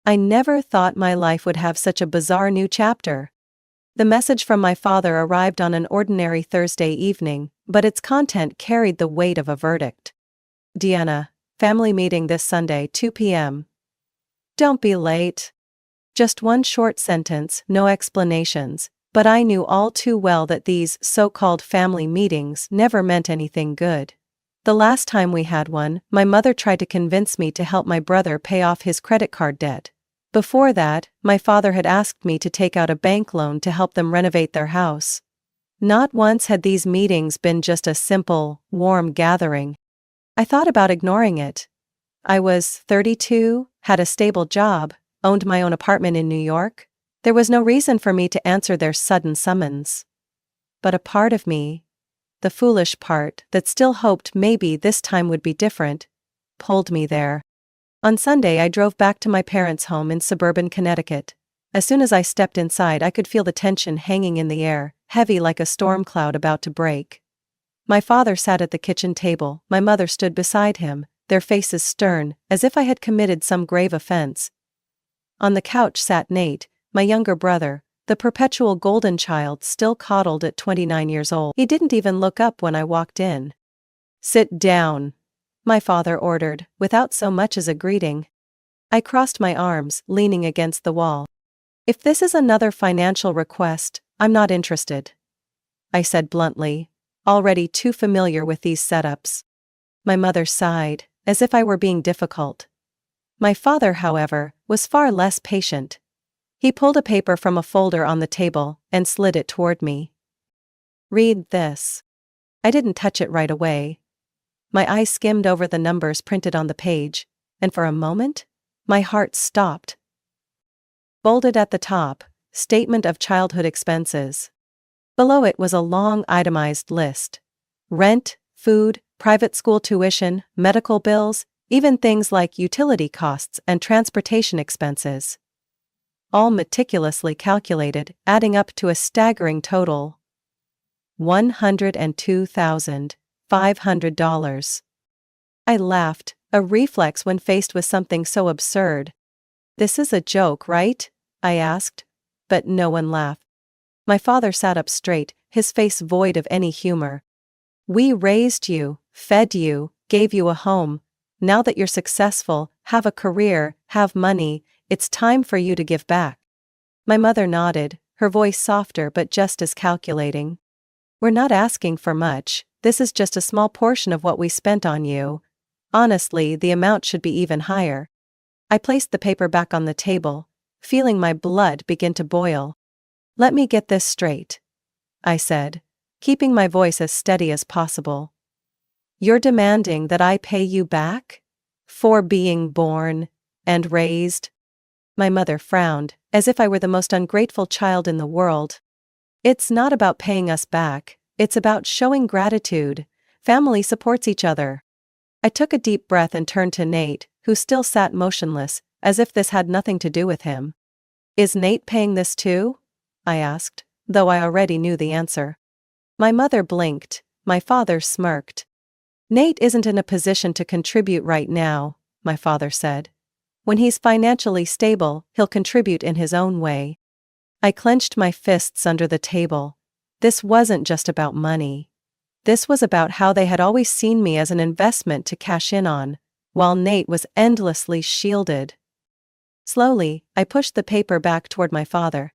I never thought my life would have such a bizarre new chapter. The message from my father arrived on an ordinary Thursday evening, but its content carried the weight of a verdict. Deanna, family meeting this Sunday, 2 p.m. Don't be late. Just one short sentence, no explanations, but I knew all too well that these so-called family meetings never meant anything good. The last time we had one, my mother tried to convince me to help my brother pay off his credit card debt. Before that, my father had asked me to take out a bank loan to help them renovate their house. Not once had these meetings been just a simple, warm gathering. I thought about ignoring it. I was 32, had a stable job, owned my own apartment in New York. There was no reason for me to answer their sudden summons. But a part of me, the foolish part that still hoped maybe this time would be different, pulled me there. On Sunday I drove back to my parents' home in suburban Connecticut. As soon as I stepped inside I could feel the tension hanging in the air, heavy like a storm cloud about to break. My father sat at the kitchen table, my mother stood beside him, their faces stern, as if I had committed some grave offense. On the couch sat Nate, my younger brother, the perpetual golden child still coddled at 29 years old. He didn't even look up when I walked in. "Sit down," my father ordered, without so much as a greeting. I crossed my arms, leaning against the wall. "If this is another financial request, I'm not interested," I said bluntly, already too familiar with these setups. My mother sighed, as if I were being difficult. My father, however, was far less patient. He pulled a paper from a folder on the table and slid it toward me. "Read this." I didn't touch it right away. My eyes skimmed over the numbers printed on the page, and for a moment, my heart stopped. Bolded at the top, Statement of Childhood Expenses. Below it was a long itemized list. Rent, food, private school tuition, medical bills, even things like utility costs and transportation expenses. All meticulously calculated, adding up to a staggering total: $102,500. I laughed, a reflex when faced with something so absurd. "This is a joke, right?" I asked. But no one laughed. My father sat up straight, his face void of any humor. "We raised you, fed you, gave you a home. Now that you're successful, have a career, have money, it's time for you to give back." My mother nodded, her voice softer but just as calculating. "We're not asking for much, this is just a small portion of what we spent on you. Honestly, the amount should be even higher." I placed the paper back on the table, feeling my blood begin to boil. "Let me get this straight," I said, keeping my voice as steady as possible. "You're demanding that I pay you back? For being born and raised?" My mother frowned, as if I were the most ungrateful child in the world. "It's not about paying us back, it's about showing gratitude. Family supports each other." I took a deep breath and turned to Nate, who still sat motionless, as if this had nothing to do with him. "Is Nate paying this too?" I asked, though I already knew the answer. My mother blinked, my father smirked. "Nate isn't in a position to contribute right now," my father said. "When he's financially stable, he'll contribute in his own way." I clenched my fists under the table. This wasn't just about money. This was about how they had always seen me as an investment to cash in on, while Nate was endlessly shielded. Slowly, I pushed the paper back toward my father.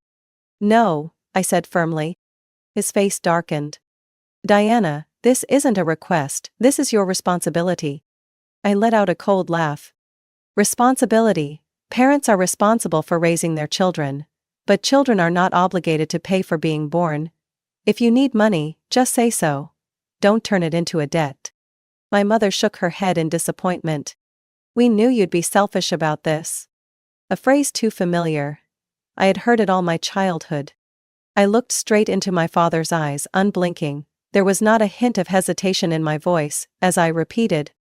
"No," I said firmly. His face darkened. "Diana, this isn't a request, this is your responsibility." I let out a cold laugh. Responsibility. Parents are responsible for raising their children. But children are not obligated to pay for being born. If you need money, just say so. Don't turn it into a debt. My mother shook her head in disappointment. "We knew you'd be selfish about this." A phrase too familiar. I had heard it all my childhood. I looked straight into my father's eyes, unblinking. There was not a hint of hesitation in my voice, as I repeated,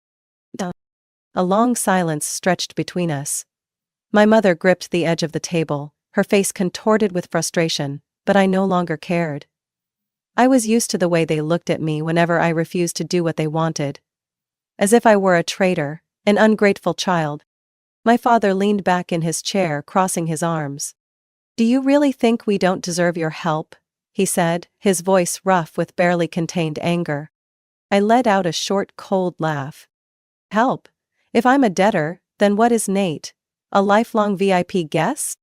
"Duh." A long silence stretched between us. My mother gripped the edge of the table, her face contorted with frustration, but I no longer cared. I was used to the way they looked at me whenever I refused to do what they wanted. As if I were a traitor, an ungrateful child. My father leaned back in his chair, crossing his arms. "Do you really think we don't deserve your help?" he said, his voice rough with barely contained anger. I let out a short, cold laugh. "Help? If I'm a debtor, then what is Nate? A lifelong VIP guest?"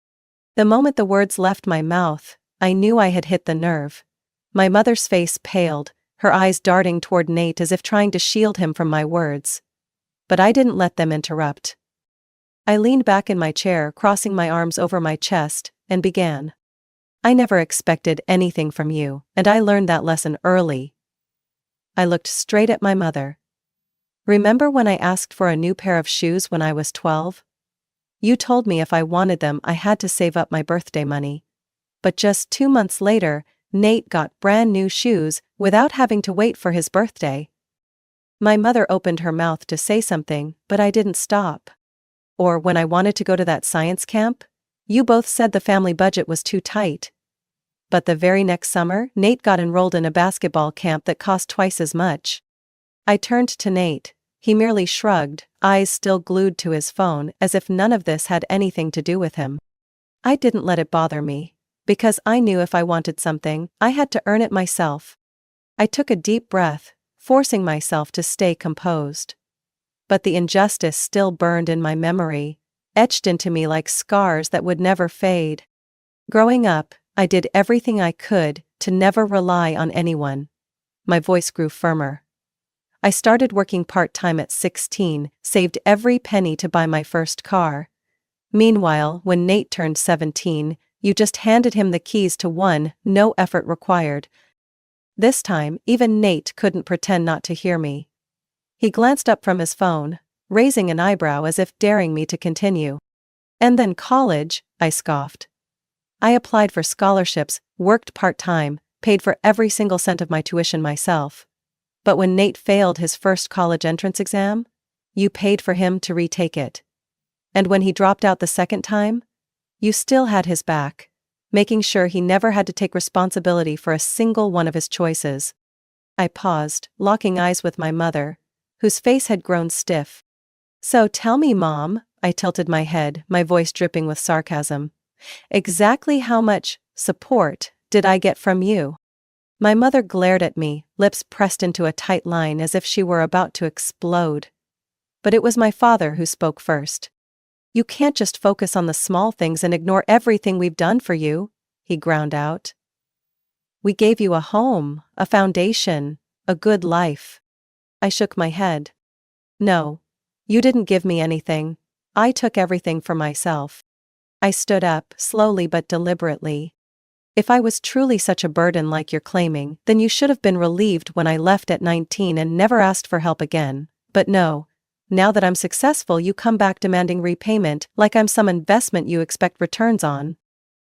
The moment the words left my mouth, I knew I had hit the nerve. My mother's face paled, her eyes darting toward Nate as if trying to shield him from my words. But I didn't let them interrupt. I leaned back in my chair, crossing my arms over my chest, and began. "I never expected anything from you, and I learned that lesson early." I looked straight at my mother. "Remember when I asked for a new pair of shoes when I was 12? You told me if I wanted them I had to save up my birthday money. But just 2 months later, Nate got brand new shoes without having to wait for his birthday." My mother opened her mouth to say something, but I didn't stop. "Or when I wanted to go to that science camp? You both said the family budget was too tight. But the very next summer, Nate got enrolled in a basketball camp that cost twice as much." I turned to Nate. He merely shrugged, eyes still glued to his phone, as if none of this had anything to do with him. I didn't let it bother me, because I knew if I wanted something, I had to earn it myself. I took a deep breath, forcing myself to stay composed. But the injustice still burned in my memory, etched into me like scars that would never fade. Growing up, I did everything I could to never rely on anyone. My voice grew firmer. I started working part-time at 16, saved every penny to buy my first car. Meanwhile, when Nate turned 17, you just handed him the keys to one, no effort required. This time, even Nate couldn't pretend not to hear me. He glanced up from his phone, raising an eyebrow as if daring me to continue. "And then college," I scoffed. "I applied for scholarships, worked part-time, paid for every single cent of my tuition myself. But when Nate failed his first college entrance exam, you paid for him to retake it. And when he dropped out the second time, you still had his back, making sure he never had to take responsibility for a single one of his choices." I paused, locking eyes with my mother, whose face had grown stiff. "So tell me, Mom," I tilted my head, my voice dripping with sarcasm. "Exactly how much support did I get from you?" My mother glared at me, lips pressed into a tight line as if she were about to explode. But it was my father who spoke first. "You can't just focus on the small things and ignore everything we've done for you," he ground out. "We gave you a home, a foundation, a good life." I shook my head. "No. You didn't give me anything. I took everything for myself." I stood up, slowly but deliberately. "If I was truly such a burden like you're claiming, then you should have been relieved when I left at 19 and never asked for help again. But no. Now that I'm successful, you come back demanding repayment like I'm some investment you expect returns on."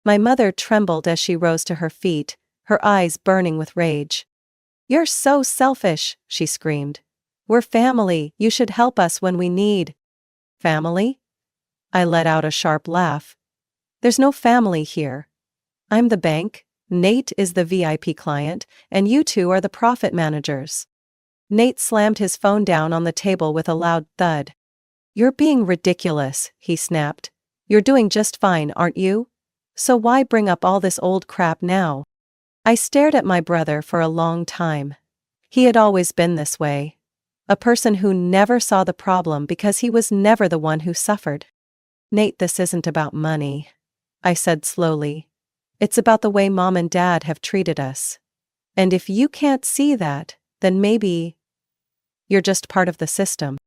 My mother trembled as she rose to her feet, her eyes burning with rage. "You're so selfish," she screamed. "We're family, you should help us when we need." "Family?" I let out a sharp laugh. "There's no family here. I'm the bank, Nate is the VIP client, and you two are the profit managers." Nate slammed his phone down on the table with a loud thud. "You're being ridiculous," he snapped. "You're doing just fine, aren't you? So why bring up all this old crap now?" I stared at my brother for a long time. He had always been this way. A person who never saw the problem because he was never the one who suffered. "Nate, this isn't about money," I said slowly. "It's about the way Mom and Dad have treated us. And if you can't see that, then maybe you're just part of the system."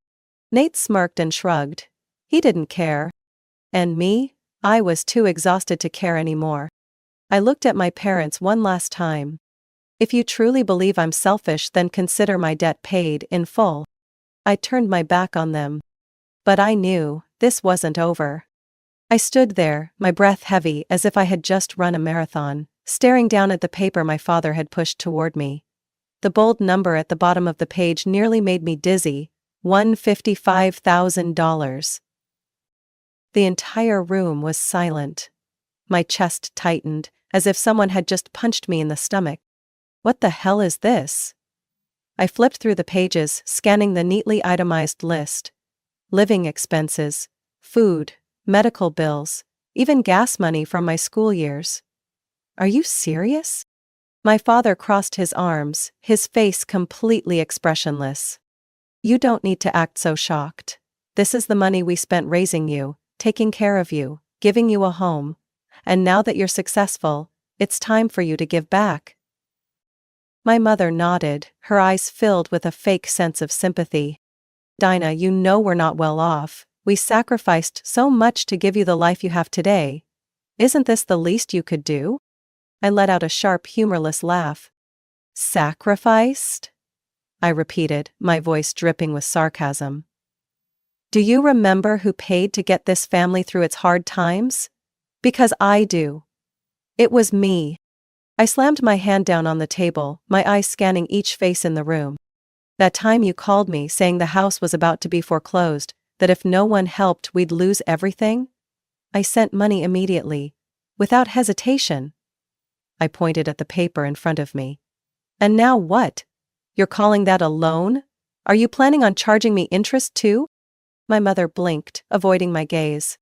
Nate smirked and shrugged. He didn't care. And me? I was too exhausted to care anymore. I looked at my parents one last time. "If you truly believe I'm selfish, then consider my debt paid in full." I turned my back on them. But I knew this wasn't over. I stood there, my breath heavy as if I had just run a marathon, staring down at the paper my father had pushed toward me. The bold number at the bottom of the page nearly made me dizzy. $155,000. The entire room was silent. My chest tightened, as if someone had just punched me in the stomach. What the hell is this? I flipped through the pages, scanning the neatly itemized list. Living expenses, food, medical bills, even gas money from my school years. Are you serious? My father crossed his arms, his face completely expressionless. You don't need to act so shocked. This is the money we spent raising you, taking care of you, giving you a home. And now that you're successful, it's time for you to give back. My mother nodded, her eyes filled with a fake sense of sympathy. Dinah, you know we're not well off. We sacrificed so much to give you the life you have today. Isn't this the least you could do? I let out a sharp, humorless laugh. Sacrificed? I repeated, my voice dripping with sarcasm. Do you remember who paid to get this family through its hard times? Because I do. It was me. I slammed my hand down on the table, my eyes scanning each face in the room. That time you called me saying the house was about to be foreclosed, that if no one helped we'd lose everything? I sent money immediately, without hesitation. I pointed at the paper in front of me. And now what? You're calling that a loan? Are you planning on charging me interest too? My mother blinked, avoiding my gaze.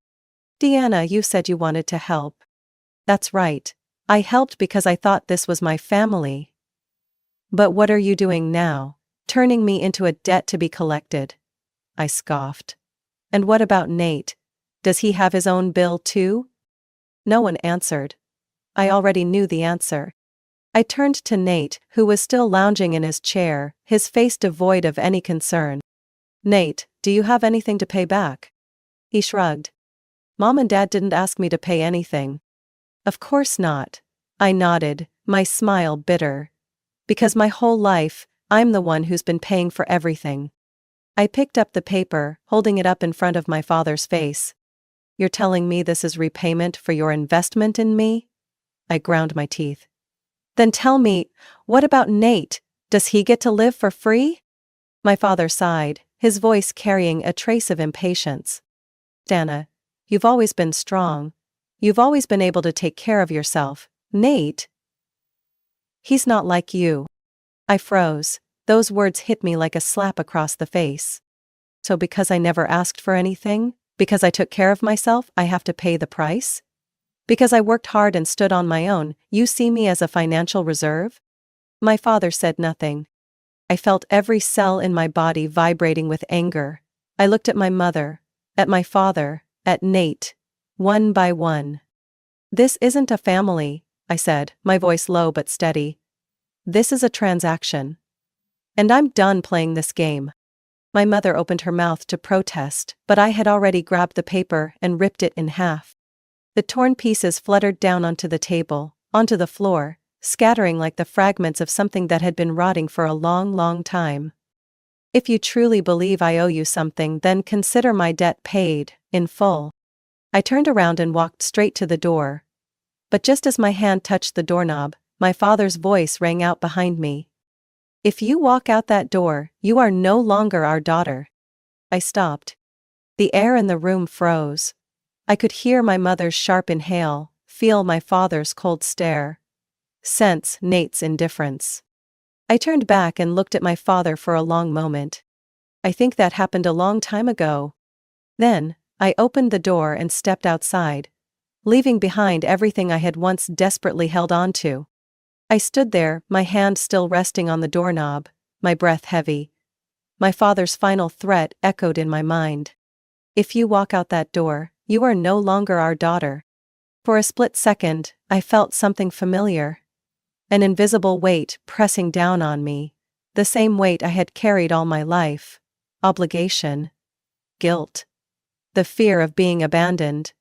Deanna, you said you wanted to help. That's right. I helped because I thought this was my family. But what are you doing now? Turning me into a debt to be collected. I scoffed. And what about Nate? Does he have his own bill too? No one answered. I already knew the answer. I turned to Nate, who was still lounging in his chair, his face devoid of any concern. Nate, do you have anything to pay back? He shrugged. Mom and Dad didn't ask me to pay anything. Of course not. I nodded, my smile bitter. Because my whole life, I'm the one who's been paying for everything. I picked up the paper, holding it up in front of my father's face. You're telling me this is repayment for your investment in me? I ground my teeth. Then tell me, what about Nate? Does he get to live for free? My father sighed, his voice carrying a trace of impatience. Dana, you've always been strong. You've always been able to take care of yourself. Nate? He's not like you. I froze. Those words hit me like a slap across the face. So because I never asked for anything, because I took care of myself, I have to pay the price? Because I worked hard and stood on my own, you see me as a financial reserve? My father said nothing. I felt every cell in my body vibrating with anger. I looked at my mother, at my father, at Nate, one by one. This isn't a family, I said, my voice low but steady. This is a transaction. And I'm done playing this game. My mother opened her mouth to protest, but I had already grabbed the paper and ripped it in half. The torn pieces fluttered down onto the table, onto the floor, scattering like the fragments of something that had been rotting for a long, long time. If you truly believe I owe you something, then consider my debt paid, in full. I turned around and walked straight to the door. But just as my hand touched the doorknob, my father's voice rang out behind me. If you walk out that door, you are no longer our daughter. I stopped. The air in the room froze. I could hear my mother's sharp inhale, feel my father's cold stare. Sense Nate's indifference. I turned back and looked at my father for a long moment. I think that happened a long time ago. Then, I opened the door and stepped outside, leaving behind everything I had once desperately held on to. I stood there, my hand still resting on the doorknob, my breath heavy. My father's final threat echoed in my mind. If you walk out that door, you are no longer our daughter. For a split second, I felt something familiar. An invisible weight pressing down on me. The same weight I had carried all my life. Obligation. Guilt. The fear of being abandoned.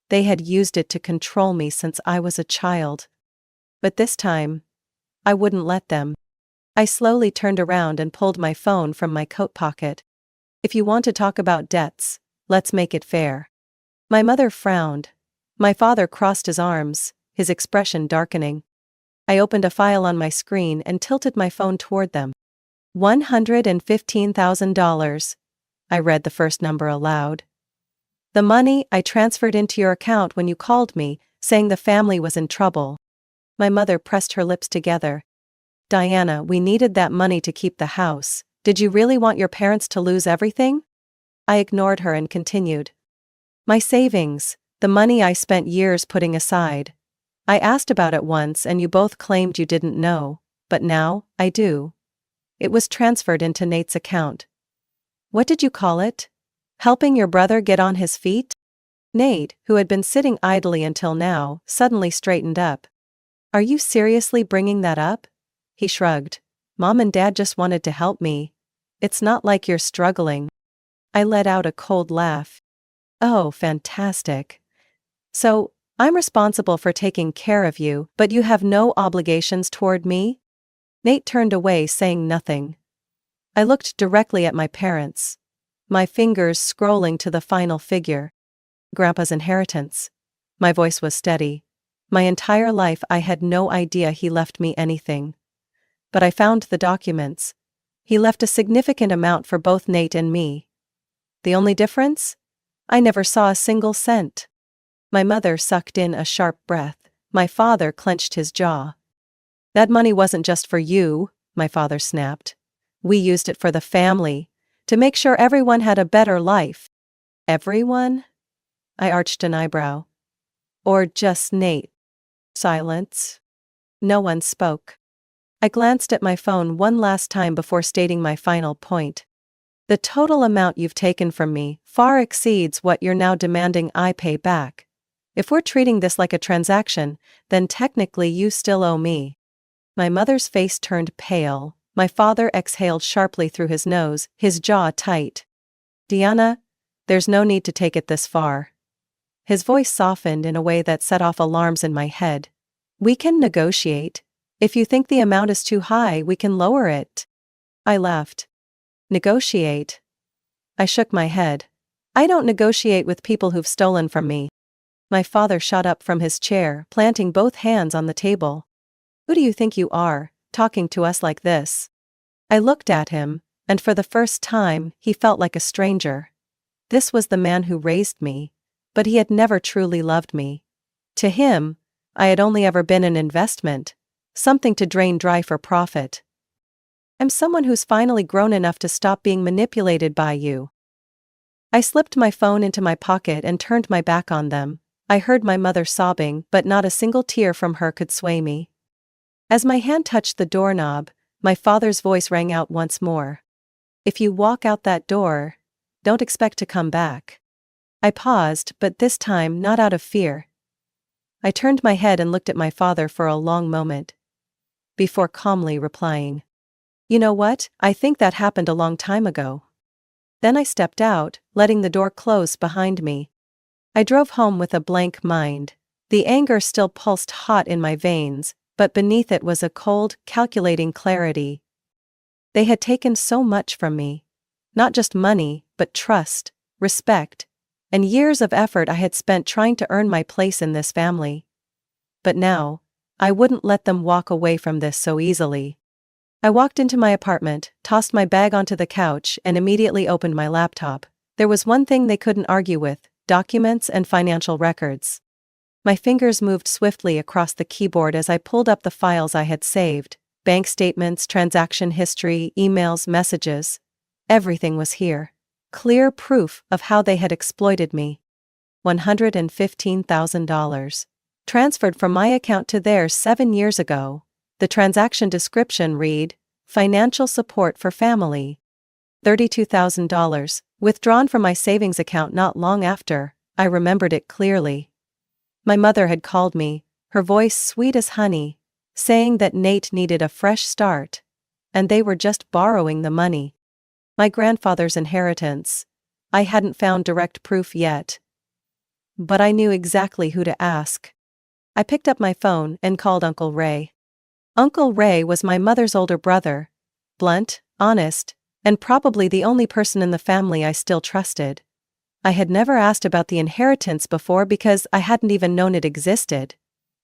They had used it to control me since I was a child. But this time, I wouldn't let them. I slowly turned around and pulled my phone from my coat pocket. If you want to talk about debts, let's make it fair. My mother frowned. My father crossed his arms, his expression darkening. I opened a file on my screen and tilted my phone toward them. $115,000. I read the first number aloud. The money I transferred into your account when you called me, saying the family was in trouble. My mother pressed her lips together. Diana, we needed that money to keep the house. Did you really want your parents to lose everything? I ignored her and continued. My savings, the money I spent years putting aside. I asked about it once and you both claimed you didn't know, but now, I do. It was transferred into Nate's account. What did you call it? Helping your brother get on his feet? Nate, who had been sitting idly until now, suddenly straightened up. Are you seriously bringing that up? He shrugged. Mom and Dad just wanted to help me. It's not like you're struggling. I let out a cold laugh. Oh, fantastic. So, I'm responsible for taking care of you, but you have no obligations toward me? Nate turned away, saying nothing. I looked directly at my parents, my fingers scrolling to the final figure. Grandpa's inheritance. My voice was steady. My entire life I had no idea he left me anything. But I found the documents. He left a significant amount for both Nate and me. The only difference? I never saw a single cent. My mother sucked in a sharp breath. My father clenched his jaw. That money wasn't just for you, my father snapped. We used it for the family, to make sure everyone had a better life. Everyone? I arched an eyebrow. Or just Nate? Silence. No one spoke. I glanced at my phone one last time before stating my final point. The total amount you've taken from me far exceeds what you're now demanding I pay back. If we're treating this like a transaction, then technically you still owe me. My mother's face turned pale. My father exhaled sharply through his nose, his jaw tight. Deanna, there's no need to take it this far. His voice softened in a way that set off alarms in my head. We can negotiate. If you think the amount is too high, we can lower it. I laughed. Negotiate? I shook my head. I don't negotiate with people who've stolen from me. My father shot up from his chair, planting both hands on the table. Who do you think you are, talking to us like this? I looked at him, and for the first time, he felt like a stranger. This was the man who raised me, but he had never truly loved me. To him, I had only ever been an investment, something to drain dry for profit. I'm someone who's finally grown enough to stop being manipulated by you. I slipped my phone into my pocket and turned my back on them. I heard my mother sobbing, but not a single tear from her could sway me. As my hand touched the doorknob, my father's voice rang out once more. If you walk out that door, don't expect to come back. I paused, but this time not out of fear. I turned my head and looked at my father for a long moment, before calmly replying, You know what, I think that happened a long time ago. Then I stepped out, letting the door close behind me. I drove home with a blank mind. The anger still pulsed hot in my veins, but beneath it was a cold, calculating clarity. They had taken so much from me. Not just money, but trust, respect, and years of effort I had spent trying to earn my place in this family. But now, I wouldn't let them walk away from this so easily. I walked into my apartment, tossed my bag onto the couch, and immediately opened my laptop. There was one thing they couldn't argue with: documents and financial records. My fingers moved swiftly across the keyboard as I pulled up the files I had saved: bank statements, transaction history, emails, messages. Everything was here. Clear proof of how they had exploited me. $115,000. Transferred from my account to theirs 7 years ago. The transaction description read, Financial support for family. $32,000, withdrawn from my savings account not long after. I remembered it clearly. My mother had called me, her voice sweet as honey, saying that Nate needed a fresh start, and they were just borrowing the money. My grandfather's inheritance. I hadn't found direct proof yet, but I knew exactly who to ask. I picked up my phone and called Uncle Ray. Uncle Ray was my mother's older brother, blunt, honest, and probably the only person in the family I still trusted. I had never asked about the inheritance before because I hadn't even known it existed.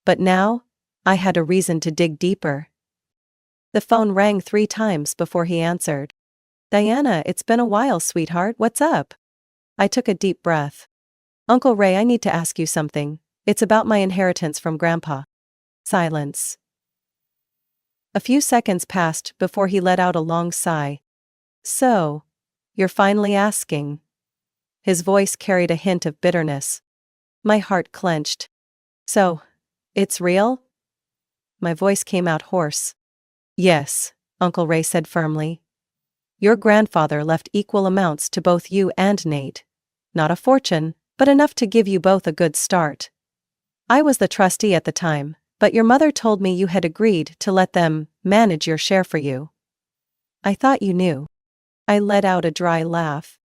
But now, I had a reason to dig deeper. The phone rang 3 times before he answered. Diana, it's been a while, sweetheart, what's up? I took a deep breath. Uncle Ray, I need to ask you something. It's about my inheritance from Grandpa. Silence. A few seconds passed before he let out a long sigh. So, you're finally asking. His voice carried a hint of bitterness. My heart clenched. So, it's real? My voice came out hoarse. Yes, Uncle Ray said firmly. Your grandfather left equal amounts to both you and Nate. Not a fortune, but enough to give you both a good start. I was the trustee at the time, but your mother told me you had agreed to let them manage your share for you. I thought you knew. I let out a dry laugh.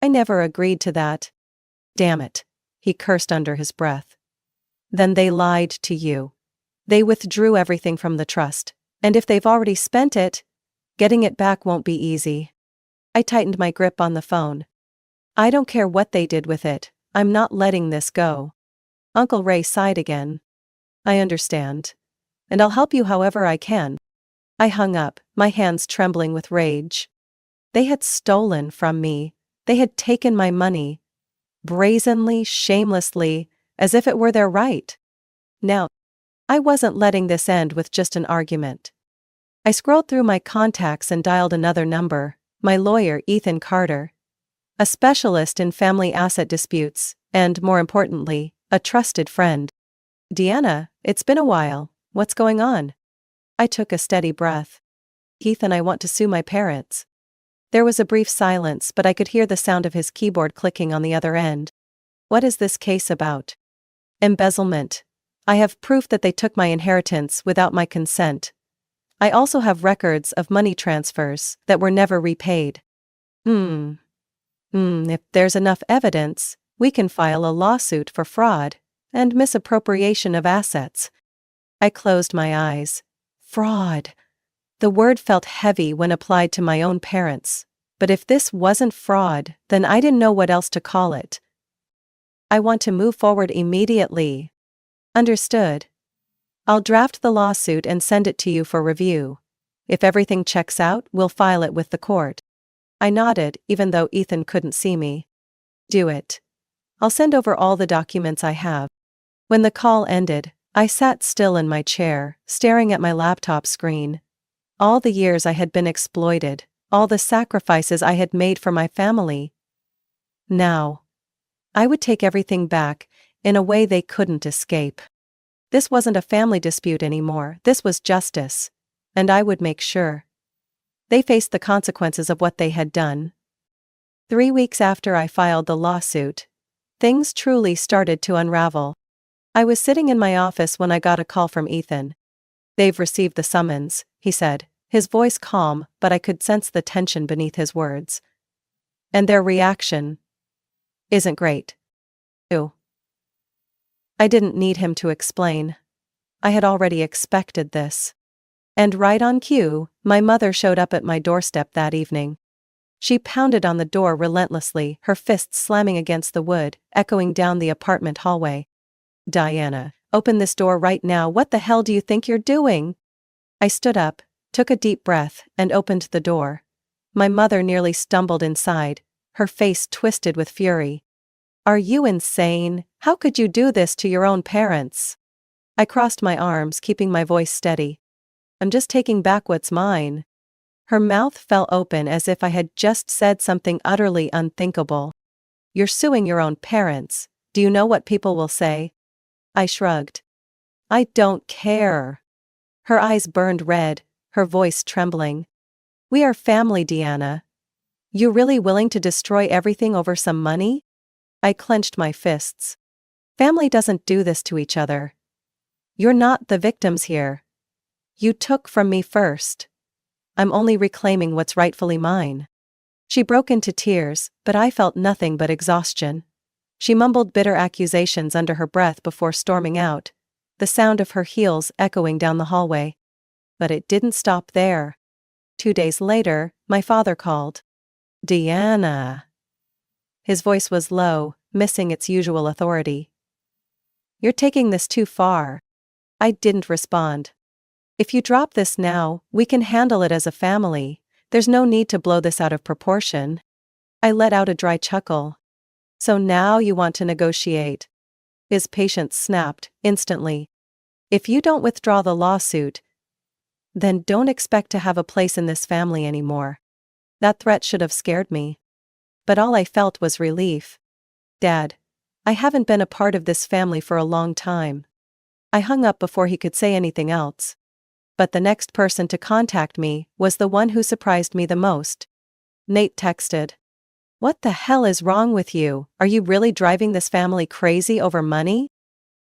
I never agreed to that. Damn it, he cursed under his breath. Then they lied to you. They withdrew everything from the trust, and if they've already spent it, getting it back won't be easy. I tightened my grip on the phone. I don't care what they did with it, I'm not letting this go. Uncle Ray sighed again. I understand. And I'll help you however I can. I hung up, my hands trembling with rage. They had stolen from me. They had taken my money. Brazenly, shamelessly, as if it were their right. Now, I wasn't letting this end with just an argument. I scrolled through my contacts and dialed another number, my lawyer Ethan Carter. A specialist in family asset disputes, and more importantly, a trusted friend. Deanna, it's been a while, what's going on? I took a steady breath. Ethan, I want to sue my parents. There was a brief silence, but I could hear the sound of his keyboard clicking on the other end. What is this case about? Embezzlement. I have proof that they took my inheritance without my consent. I also have records of money transfers that were never repaid. If there's enough evidence, we can file a lawsuit for fraud and misappropriation of assets. I closed my eyes. Fraud. The word felt heavy when applied to my own parents, but if this wasn't fraud, then I didn't know what else to call it. I want to move forward immediately. Understood. I'll draft the lawsuit and send it to you for review. If everything checks out, we'll file it with the court. I nodded, even though Ethan couldn't see me. Do it. I'll send over all the documents I have. When the call ended, I sat still in my chair, staring at my laptop screen. All the years I had been exploited, all the sacrifices I had made for my family. Now, I would take everything back, in a way they couldn't escape. This wasn't a family dispute anymore, this was justice. And I would make sure. They faced the consequences of what they had done. 3 weeks after I filed the lawsuit, things truly started to unravel. I was sitting in my office when I got a call from Ethan. They've received the summons, he said, his voice calm, but I could sense the tension beneath his words. And their reaction isn't great. Ew. I didn't need him to explain. I had already expected this. And right on cue, my mother showed up at my doorstep that evening. She pounded on the door relentlessly, her fists slamming against the wood, echoing down the apartment hallway. Diana, open this door right now, what the hell do you think you're doing? I stood up, took a deep breath, and opened the door. My mother nearly stumbled inside, her face twisted with fury. Are you insane? How could you do this to your own parents? I crossed my arms, keeping my voice steady. I'm just taking back what's mine. Her mouth fell open as if I had just said something utterly unthinkable. You're suing your own parents. Do you know what people will say? I shrugged. I don't care. Her eyes burned red, her voice trembling. We are family, Deanna. You really willing to destroy everything over some money? I clenched my fists. Family doesn't do this to each other. You're not the victims here. You took from me first. I'm only reclaiming what's rightfully mine. She broke into tears, but I felt nothing but exhaustion. She mumbled bitter accusations under her breath before storming out, the sound of her heels echoing down the hallway. But it didn't stop there. 2 days later, my father called. Deanna. His voice was low, missing its usual authority. You're taking this too far. I didn't respond. If you drop this now, we can handle it as a family. There's no need to blow this out of proportion. I let out a dry chuckle. So now you want to negotiate. His patience snapped, instantly. If you don't withdraw the lawsuit, then don't expect to have a place in this family anymore. That threat should have scared me. but all I felt was relief. Dad, I haven't been a part of this family for a long time. I hung up before he could say anything else. But the next person to contact me was the one who surprised me the most. Nate texted. "What the hell is wrong with you? Are you really driving this family crazy over money?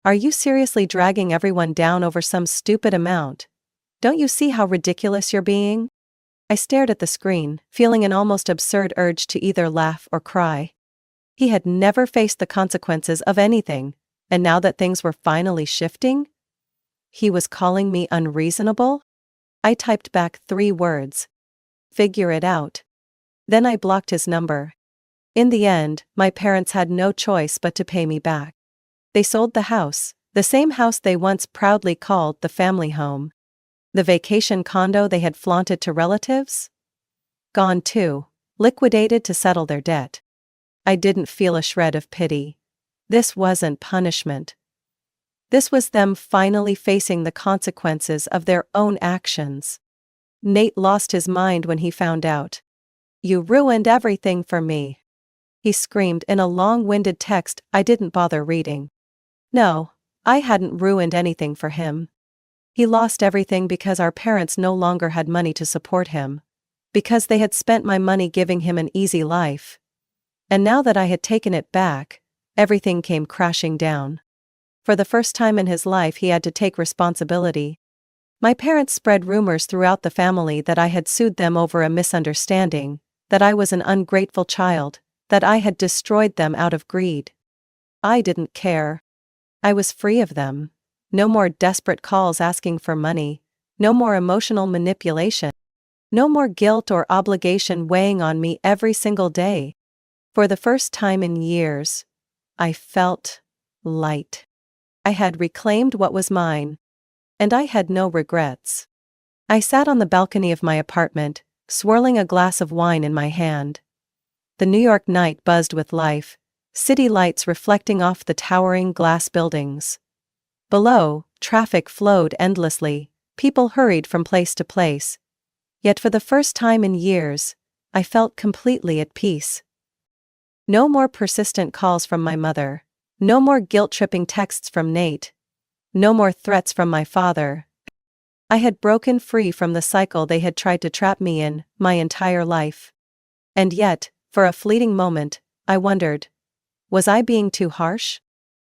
Are you seriously dragging everyone down over some stupid amount? Don't you see how ridiculous you're being?" I stared at the screen, feeling an almost absurd urge to either laugh or cry. He had never faced the consequences of anything, and now that things were finally shifting, he was calling me unreasonable? I typed back 3 words. "Figure it out." Then I blocked his number. In the end, my parents had no choice but to pay me back. They sold the house, the same house they once proudly called the family home. The vacation condo they had flaunted to relatives? Gone too, liquidated to settle their debt. I didn't feel a shred of pity. This wasn't punishment. This was them finally facing the consequences of their own actions. Nate lost his mind when he found out. "You ruined everything for me," he screamed in a long-winded text I didn't bother reading. No, I hadn't ruined anything for him. He lost everything because our parents no longer had money to support him. Because they had spent my money giving him an easy life. And now that I had taken it back, everything came crashing down. For the first time in his life he had to take responsibility. My parents spread rumors throughout the family that I had sued them over a misunderstanding, that I was an ungrateful child, that I had destroyed them out of greed. I didn't care. I was free of them. No more desperate calls asking for money, no more emotional manipulation, no more guilt or obligation weighing on me every single day. For the first time in years, I felt light. I had reclaimed what was mine, and I had no regrets. I sat on the balcony of my apartment, swirling a glass of wine in my hand. The New York night buzzed with life, city lights reflecting off the towering glass buildings. Below, traffic flowed endlessly, people hurried from place to place. Yet for the first time in years, I felt completely at peace. No more persistent calls from my mother, no more guilt-tripping texts from Nate, no more threats from my father. I had broken free from the cycle they had tried to trap me in my entire life. And yet, for a fleeting moment, I wondered, was I being too harsh?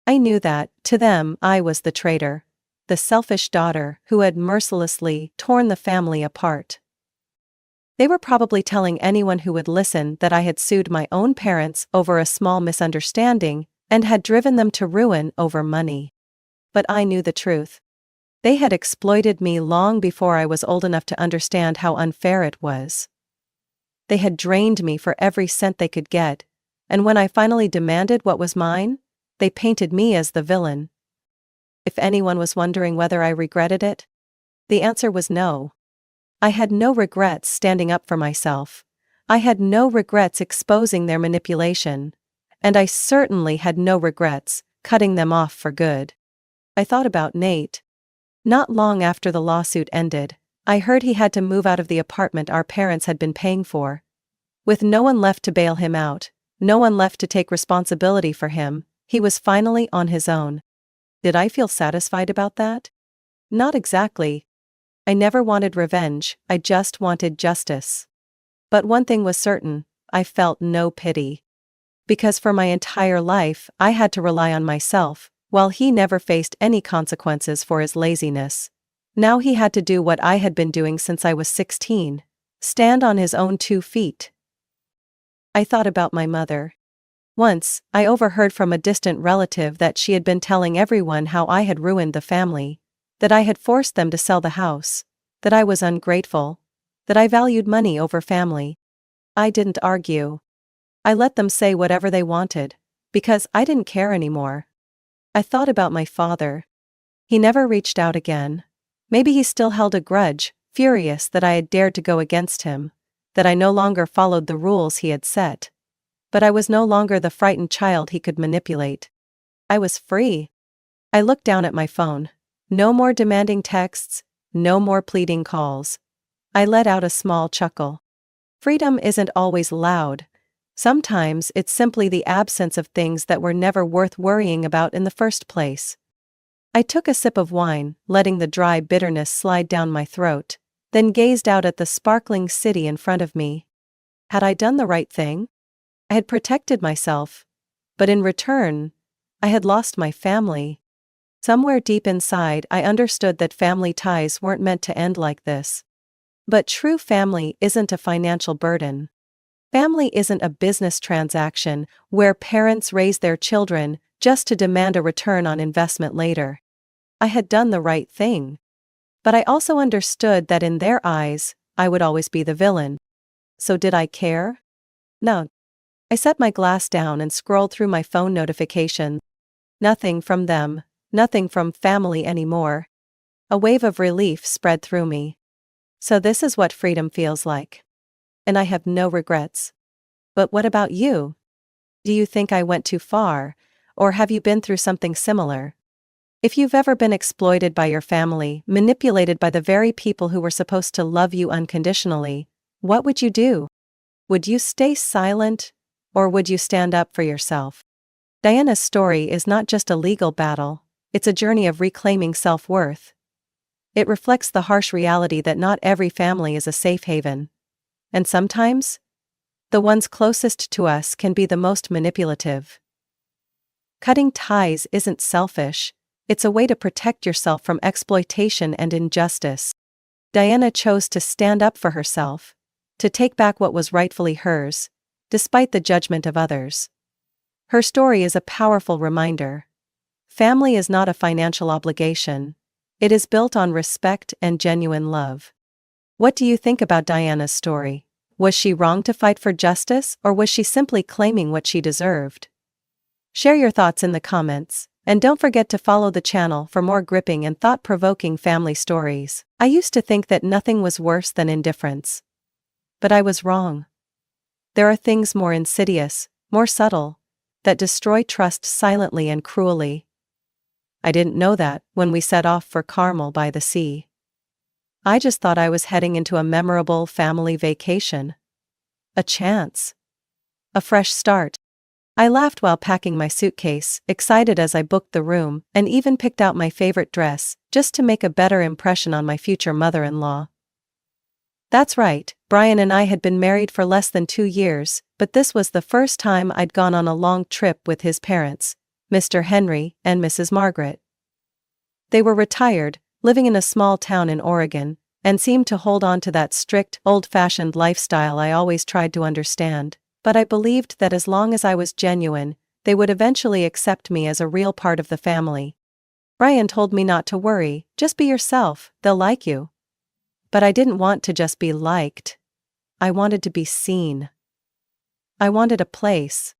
I knew that, to them, I was the traitor, the selfish daughter who had mercilessly torn the family apart. They were probably telling anyone who would listen that I had sued my own parents over a small misunderstanding and had driven them to ruin over money. But I knew the truth. They had exploited me long before I was old enough to understand how unfair it was. They had drained me for every cent they could get, and when I finally demanded what was mine, they painted me as the villain. If anyone was wondering whether I regretted it, the answer was no. I had no regrets standing up for myself. I had no regrets exposing their manipulation. And I certainly had no regrets cutting them off for good. I thought about Nate. Not long after the lawsuit ended, I heard he had to move out of the apartment our parents had been paying for. With no one left to bail him out, no one left to take responsibility for him, he was finally on his own. Did I feel satisfied about that? Not exactly. I never wanted revenge, I just wanted justice. But one thing was certain, I felt no pity. Because for my entire life, I had to rely on myself, while he never faced any consequences for his laziness. Now he had to do what I had been doing since I was 16, stand on his own 2 feet. I thought about my mother. Once, I overheard from a distant relative that she had been telling everyone how I had ruined the family, that I had forced them to sell the house, that I was ungrateful, that I valued money over family. I didn't argue. I let them say whatever they wanted, because I didn't care anymore. I thought about my father. He never reached out again. Maybe he still held a grudge, furious that I had dared to go against him, that I no longer followed the rules he had set. But I was no longer the frightened child he could manipulate. I was free. I looked down at my phone. No more demanding texts, no more pleading calls. I let out a small chuckle. Freedom isn't always loud. Sometimes it's simply the absence of things that were never worth worrying about in the first place. I took a sip of wine, letting the dry bitterness slide down my throat, then gazed out at the sparkling city in front of me. Had I done the right thing? I had protected myself, but in return, I had lost my family. Somewhere deep inside, I understood that family ties weren't meant to end like this. But true family isn't a financial burden. Family isn't a business transaction where parents raise their children just to demand a return on investment later. I had done the right thing. But I also understood that in their eyes, I would always be the villain. So did I care? No. I set my glass down and scrolled through my phone notifications. Nothing from them, nothing from family anymore. A wave of relief spread through me. So this is what freedom feels like. And I have no regrets. But what about you? Do you think I went too far, or have you been through something similar? If you've ever been exploited by your family, manipulated by the very people who were supposed to love you unconditionally, what would you do? Would you stay silent, or would you stand up for yourself? Diana's story is not just a legal battle, it's a journey of reclaiming self-worth. It reflects the harsh reality that not every family is a safe haven. And sometimes, the ones closest to us can be the most manipulative. Cutting ties isn't selfish, it's a way to protect yourself from exploitation and injustice. Diana chose to stand up for herself, to take back what was rightfully hers, despite the judgment of others. Her story is a powerful reminder. Family is not a financial obligation. It is built on respect and genuine love. What do you think about Diana's story? Was she wrong to fight for justice, or was she simply claiming what she deserved? Share your thoughts in the comments, and don't forget to follow the channel for more gripping and thought-provoking family stories. I used to think that nothing was worse than indifference. But I was wrong. There are things more insidious, more subtle, that destroy trust silently and cruelly. I didn't know that when we set off for Carmel by the sea. I just thought I was heading into a memorable family vacation. A chance. A fresh start. I laughed while packing my suitcase, excited as I booked the room, and even picked out my favorite dress, just to make a better impression on my future mother-in-law. That's right, Brian and I had been married for less than 2 years, but this was the first time I'd gone on a long trip with his parents, Mr. Henry and Mrs. Margaret. They were retired, living in a small town in Oregon, and seemed to hold on to that strict, old-fashioned lifestyle I always tried to understand, but I believed that as long as I was genuine, they would eventually accept me as a real part of the family. Brian told me not to worry, just be yourself, they'll like you. But I didn't want to just be liked. I wanted to be seen. I wanted a place.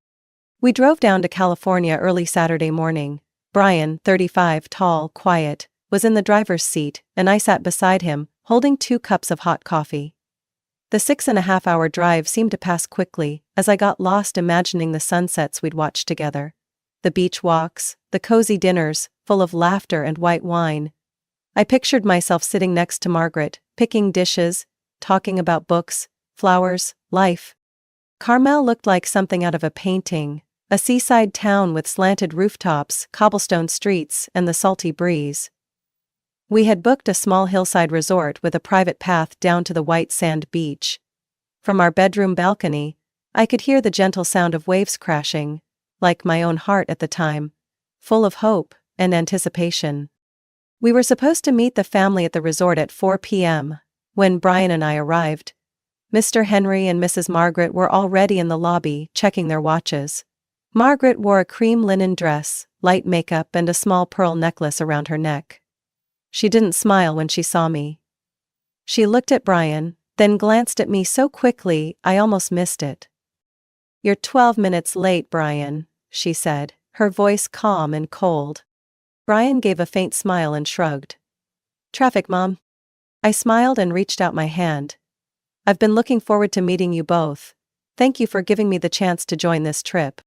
We drove down to California early Saturday morning. Brian, 35, tall, quiet, was in the driver's seat, and I sat beside him, holding 2 cups of hot coffee. The 6.5-hour drive seemed to pass quickly, as I got lost imagining the sunsets we'd watched together. The beach walks, the cozy dinners, full of laughter and white wine. I pictured myself sitting next to Margaret, picking dishes, talking about books, flowers, life. Carmel looked like something out of a painting, a seaside town with slanted rooftops, cobblestone streets, and the salty breeze. We had booked a small hillside resort with a private path down to the white sand beach. From our bedroom balcony, I could hear the gentle sound of waves crashing, like my own heart at the time, full of hope and anticipation. We were supposed to meet the family at the resort at 4 p.m. When Brian and I arrived, Mr. Henry and Mrs. Margaret were already in the lobby, checking their watches. Margaret wore a cream linen dress, light makeup, and a small pearl necklace around her neck. She didn't smile when she saw me. She looked at Brian, then glanced at me so quickly I almost missed it. "You're 12 minutes late, Brian," she said, her voice calm and cold. Brian gave a faint smile and shrugged. "Traffic, Mom." I smiled and reached out my hand. "I've been looking forward to meeting you both. Thank you for giving me the chance to join this trip."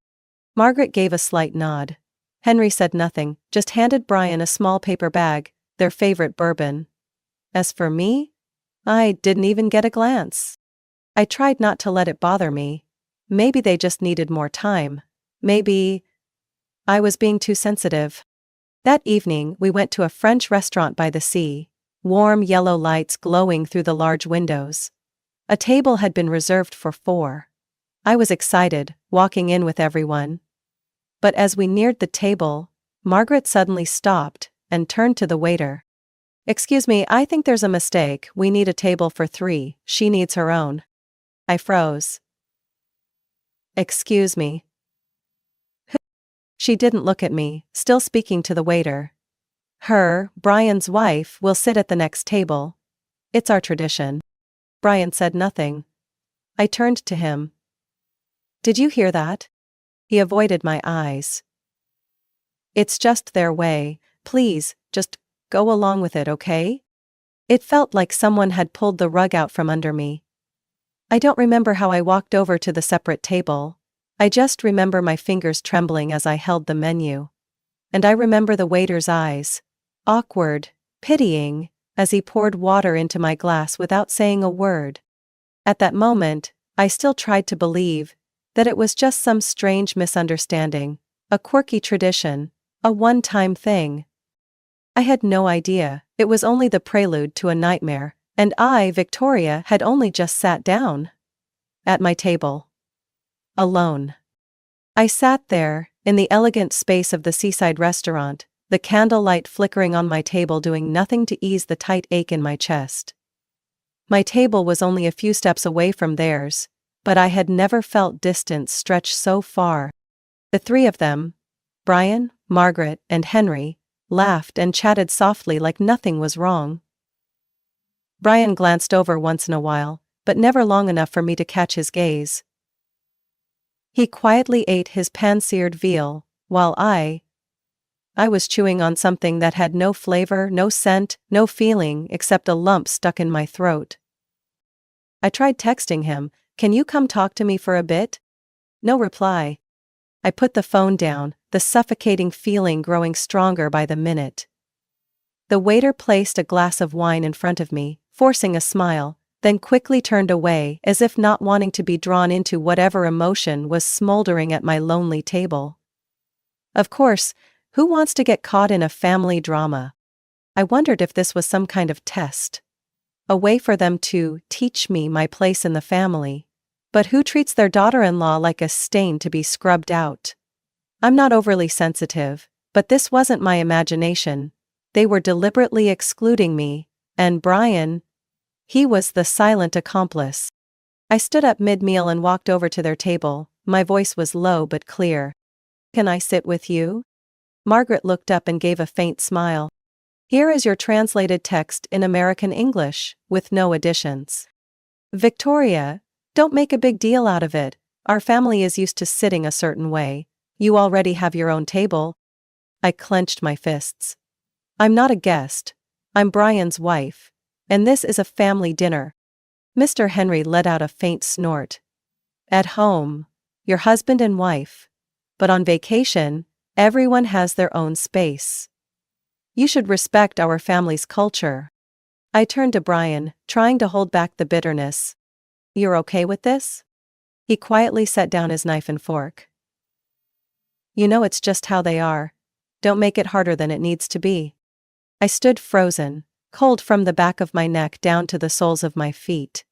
Margaret gave a slight nod. Henry said nothing, just handed Brian a small paper bag, their favorite bourbon. As for me, I didn't even get a glance. I tried not to let it bother me. Maybe they just needed more time. Maybe I was being too sensitive. That evening, we went to a French restaurant by the sea, warm yellow lights glowing through the large windows. A table had been reserved for 4. I was excited, walking in with everyone. But as we neared the table, Margaret suddenly stopped and turned to the waiter. "Excuse me, I think there's a mistake. We need a table for 3, she needs her own." I froze. "Excuse me." She didn't look at me, still speaking to the waiter. Brian's wife, will sit at the next table. It's our tradition." Brian said nothing. I turned to him. "Did you hear that?" He avoided my eyes. "It's just their way. Please, just go along with it, okay?" It felt like someone had pulled the rug out from under me. I don't remember how I walked over to the separate table. I just remember my fingers trembling as I held the menu. And I remember the waiter's eyes, awkward, pitying, as he poured water into my glass without saying a word. At that moment, I still tried to believe that it was just some strange misunderstanding, a quirky tradition, a one-time thing. I had no idea it was only the prelude to a nightmare, and I, Victoria, had only just sat down at my table. Alone. I sat there, in the elegant space of the seaside restaurant, the candlelight flickering on my table doing nothing to ease the tight ache in my chest. My table was only a few steps away from theirs, but I had never felt distance stretch so far. The 3 of them, Brian, Margaret, and Henry, laughed and chatted softly like nothing was wrong. Brian glanced over once in a while, but never long enough for me to catch his gaze. He quietly ate his pan-seared veal, while I was chewing on something that had no flavor, no scent, no feeling except a lump stuck in my throat. I tried texting him, "Can you come talk to me for a bit?" No reply. I put the phone down, the suffocating feeling growing stronger by the minute. The waiter placed a glass of wine in front of me, forcing a smile, then quickly turned away as if not wanting to be drawn into whatever emotion was smoldering at my lonely table. Of course, who wants to get caught in a family drama? I wondered if this was some kind of test. A way for them to teach me my place in the family. But who treats their daughter-in-law like a stain to be scrubbed out? I'm not overly sensitive, but this wasn't my imagination. They were deliberately excluding me, and Brian, he was the silent accomplice. I stood up mid-meal and walked over to their table. My voice was low but clear. "Can I sit with you?" Margaret looked up and gave a faint smile. "Here is your translated text in American English, with no additions." "Victoria, don't make a big deal out of it. Our family is used to sitting a certain way. You already have your own table." I clenched my fists. "I'm not a guest. I'm Brian's wife. And this is a family dinner." Mr. Henry let out a faint snort. "At home, you're husband and wife. But on vacation, everyone has their own space. You should respect our family's culture." I turned to Brian, trying to hold back the bitterness. "You're okay with this?" He quietly set down his knife and fork. "You know it's just how they are. Don't make it harder than it needs to be." I stood frozen, cold from the back of my neck down to the soles of my feet.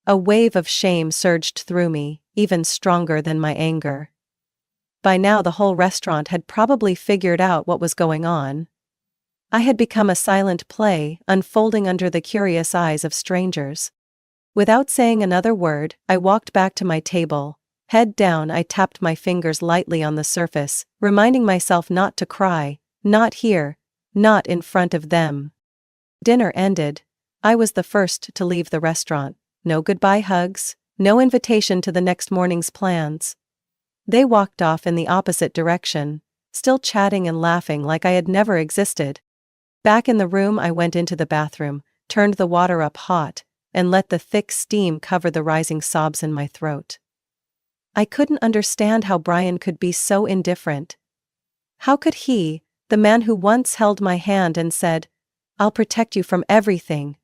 A wave of shame surged through me, even stronger than my anger. By now the whole restaurant had probably figured out what was going on. I had become a silent play, unfolding under the curious eyes of strangers. Without saying another word, I walked back to my table. Head down, I tapped my fingers lightly on the surface, reminding myself not to cry, not here, not in front of them. Dinner ended. I was the first to leave the restaurant. No goodbye hugs, no invitation to the next morning's plans. They walked off in the opposite direction, still chatting and laughing like I had never existed. Back in the room, I went into the bathroom, turned the water up hot, and let the thick steam cover the rising sobs in my throat. I couldn't understand how Brian could be so indifferent. How could he, the man who once held my hand and said, "I'll protect you from everything,"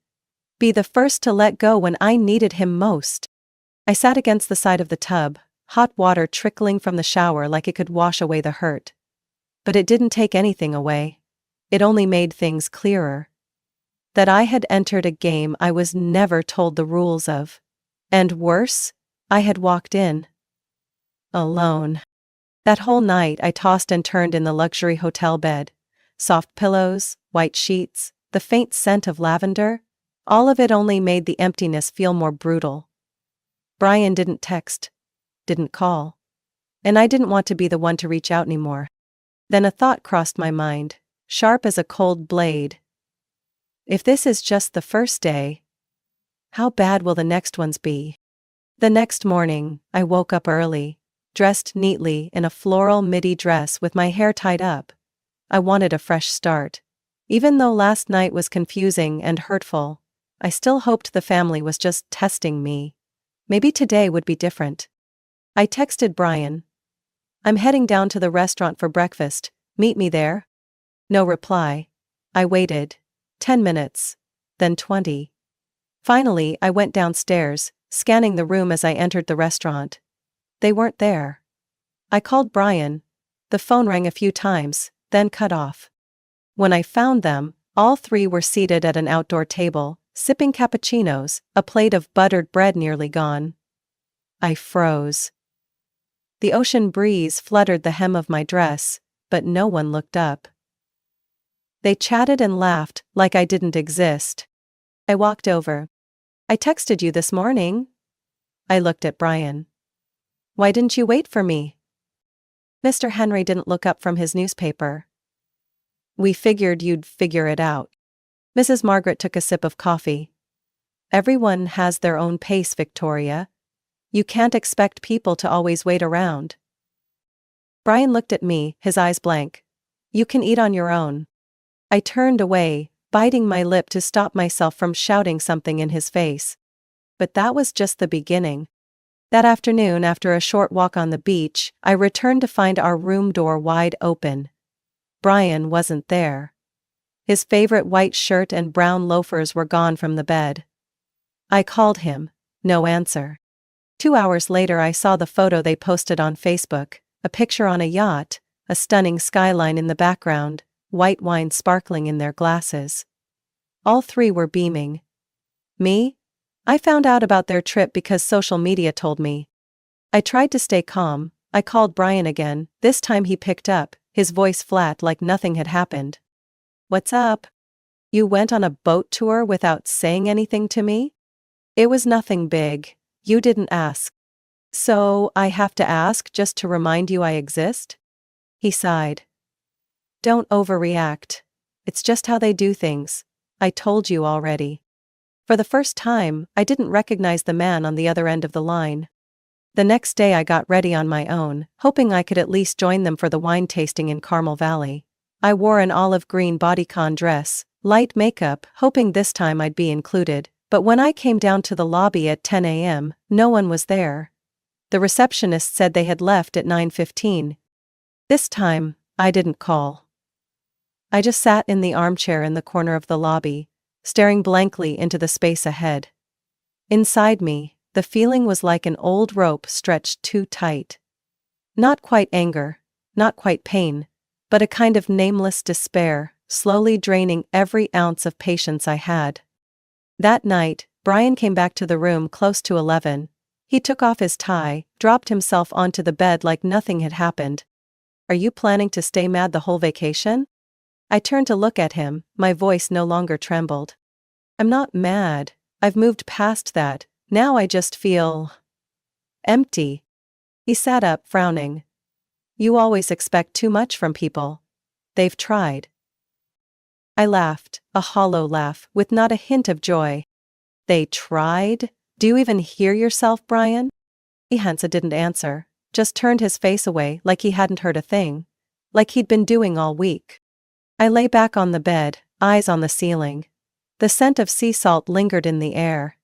be the first to let go when I needed him most? I sat against the side of the tub, hot water trickling from the shower like it could wash away the hurt. But it didn't take anything away. It only made things clearer. That I had entered a game I was never told the rules of. And worse, I had walked in. Alone. That whole night I tossed and turned in the luxury hotel bed. Soft pillows, white sheets, the faint scent of lavender. All of it only made the emptiness feel more brutal. Brian didn't text. Didn't call. And I didn't want to be the one to reach out anymore. Then a thought crossed my mind, sharp as a cold blade. If this is just the first day, how bad will the next ones be? The next morning, I woke up early, dressed neatly in a floral midi dress with my hair tied up. I wanted a fresh start. Even though last night was confusing and hurtful, I still hoped the family was just testing me. Maybe today would be different. I texted Brian. I'm heading down to the restaurant for breakfast, meet me there. No reply. I waited. 10 minutes. Then 20. Finally, I went downstairs, scanning the room as I entered the restaurant. They weren't there. I called Brian. The phone rang a few times, then cut off. When I found them, all three were seated at an outdoor table, sipping cappuccinos, a plate of buttered bread nearly gone. I froze. The ocean breeze fluttered the hem of my dress, but no one looked up. They chatted and laughed like I didn't exist. I walked over. I texted you this morning. I looked at Brian. Why didn't you wait for me? Mr. Henry didn't look up from his newspaper. We figured you'd figure it out. Mrs. Margaret took a sip of coffee. Everyone has their own pace, Victoria. You can't expect people to always wait around. Brian looked at me, his eyes blank. You can eat on your own. I turned away, biting my lip to stop myself from shouting something in his face. But that was just the beginning. That afternoon, after a short walk on the beach, I returned to find our room door wide open. Brian wasn't there. His favorite white shirt and brown loafers were gone from the bed. I called him. No answer. 2 hours later I saw the photo they posted on Facebook, a picture on a yacht, a stunning skyline in the background, white wine sparkling in their glasses. All three were beaming. Me? I found out about their trip because social media told me. I tried to stay calm. I called Brian again. This time he picked up, his voice flat like nothing had happened. What's up? You went on a boat tour without saying anything to me? It was nothing big. You didn't ask. So I have to ask just to remind you I exist? He sighed. Don't overreact. It's just how they do things. I told you already. For the first time, I didn't recognize the man on the other end of the line. The next day I got ready on my own, hoping I could at least join them for the wine tasting in Carmel Valley. I wore an olive green bodycon dress, light makeup, hoping this time I'd be included. But when I came down to the lobby at 10 a.m., no one was there. The receptionist said they had left at 9:15. This time, I didn't call. I just sat in the armchair in the corner of the lobby, staring blankly into the space ahead. Inside me, the feeling was like an old rope stretched too tight. Not quite anger, not quite pain, but a kind of nameless despair, slowly draining every ounce of patience I had. That night, Brian came back to the room close to 11. He took off his tie, dropped himself onto the bed like nothing had happened. Are you planning to stay mad the whole vacation? I turned to look at him, my voice no longer trembled. I'm not mad. I've moved past that. Now I just feel empty. He sat up, frowning. You always expect too much from people. They've tried. I laughed, a hollow laugh, with not a hint of joy. They tried? Do you even hear yourself, Brian? Hansa didn't answer, just turned his face away like he hadn't heard a thing. Like he'd been doing all week. I lay back on the bed, eyes on the ceiling. The scent of sea salt lingered in the air.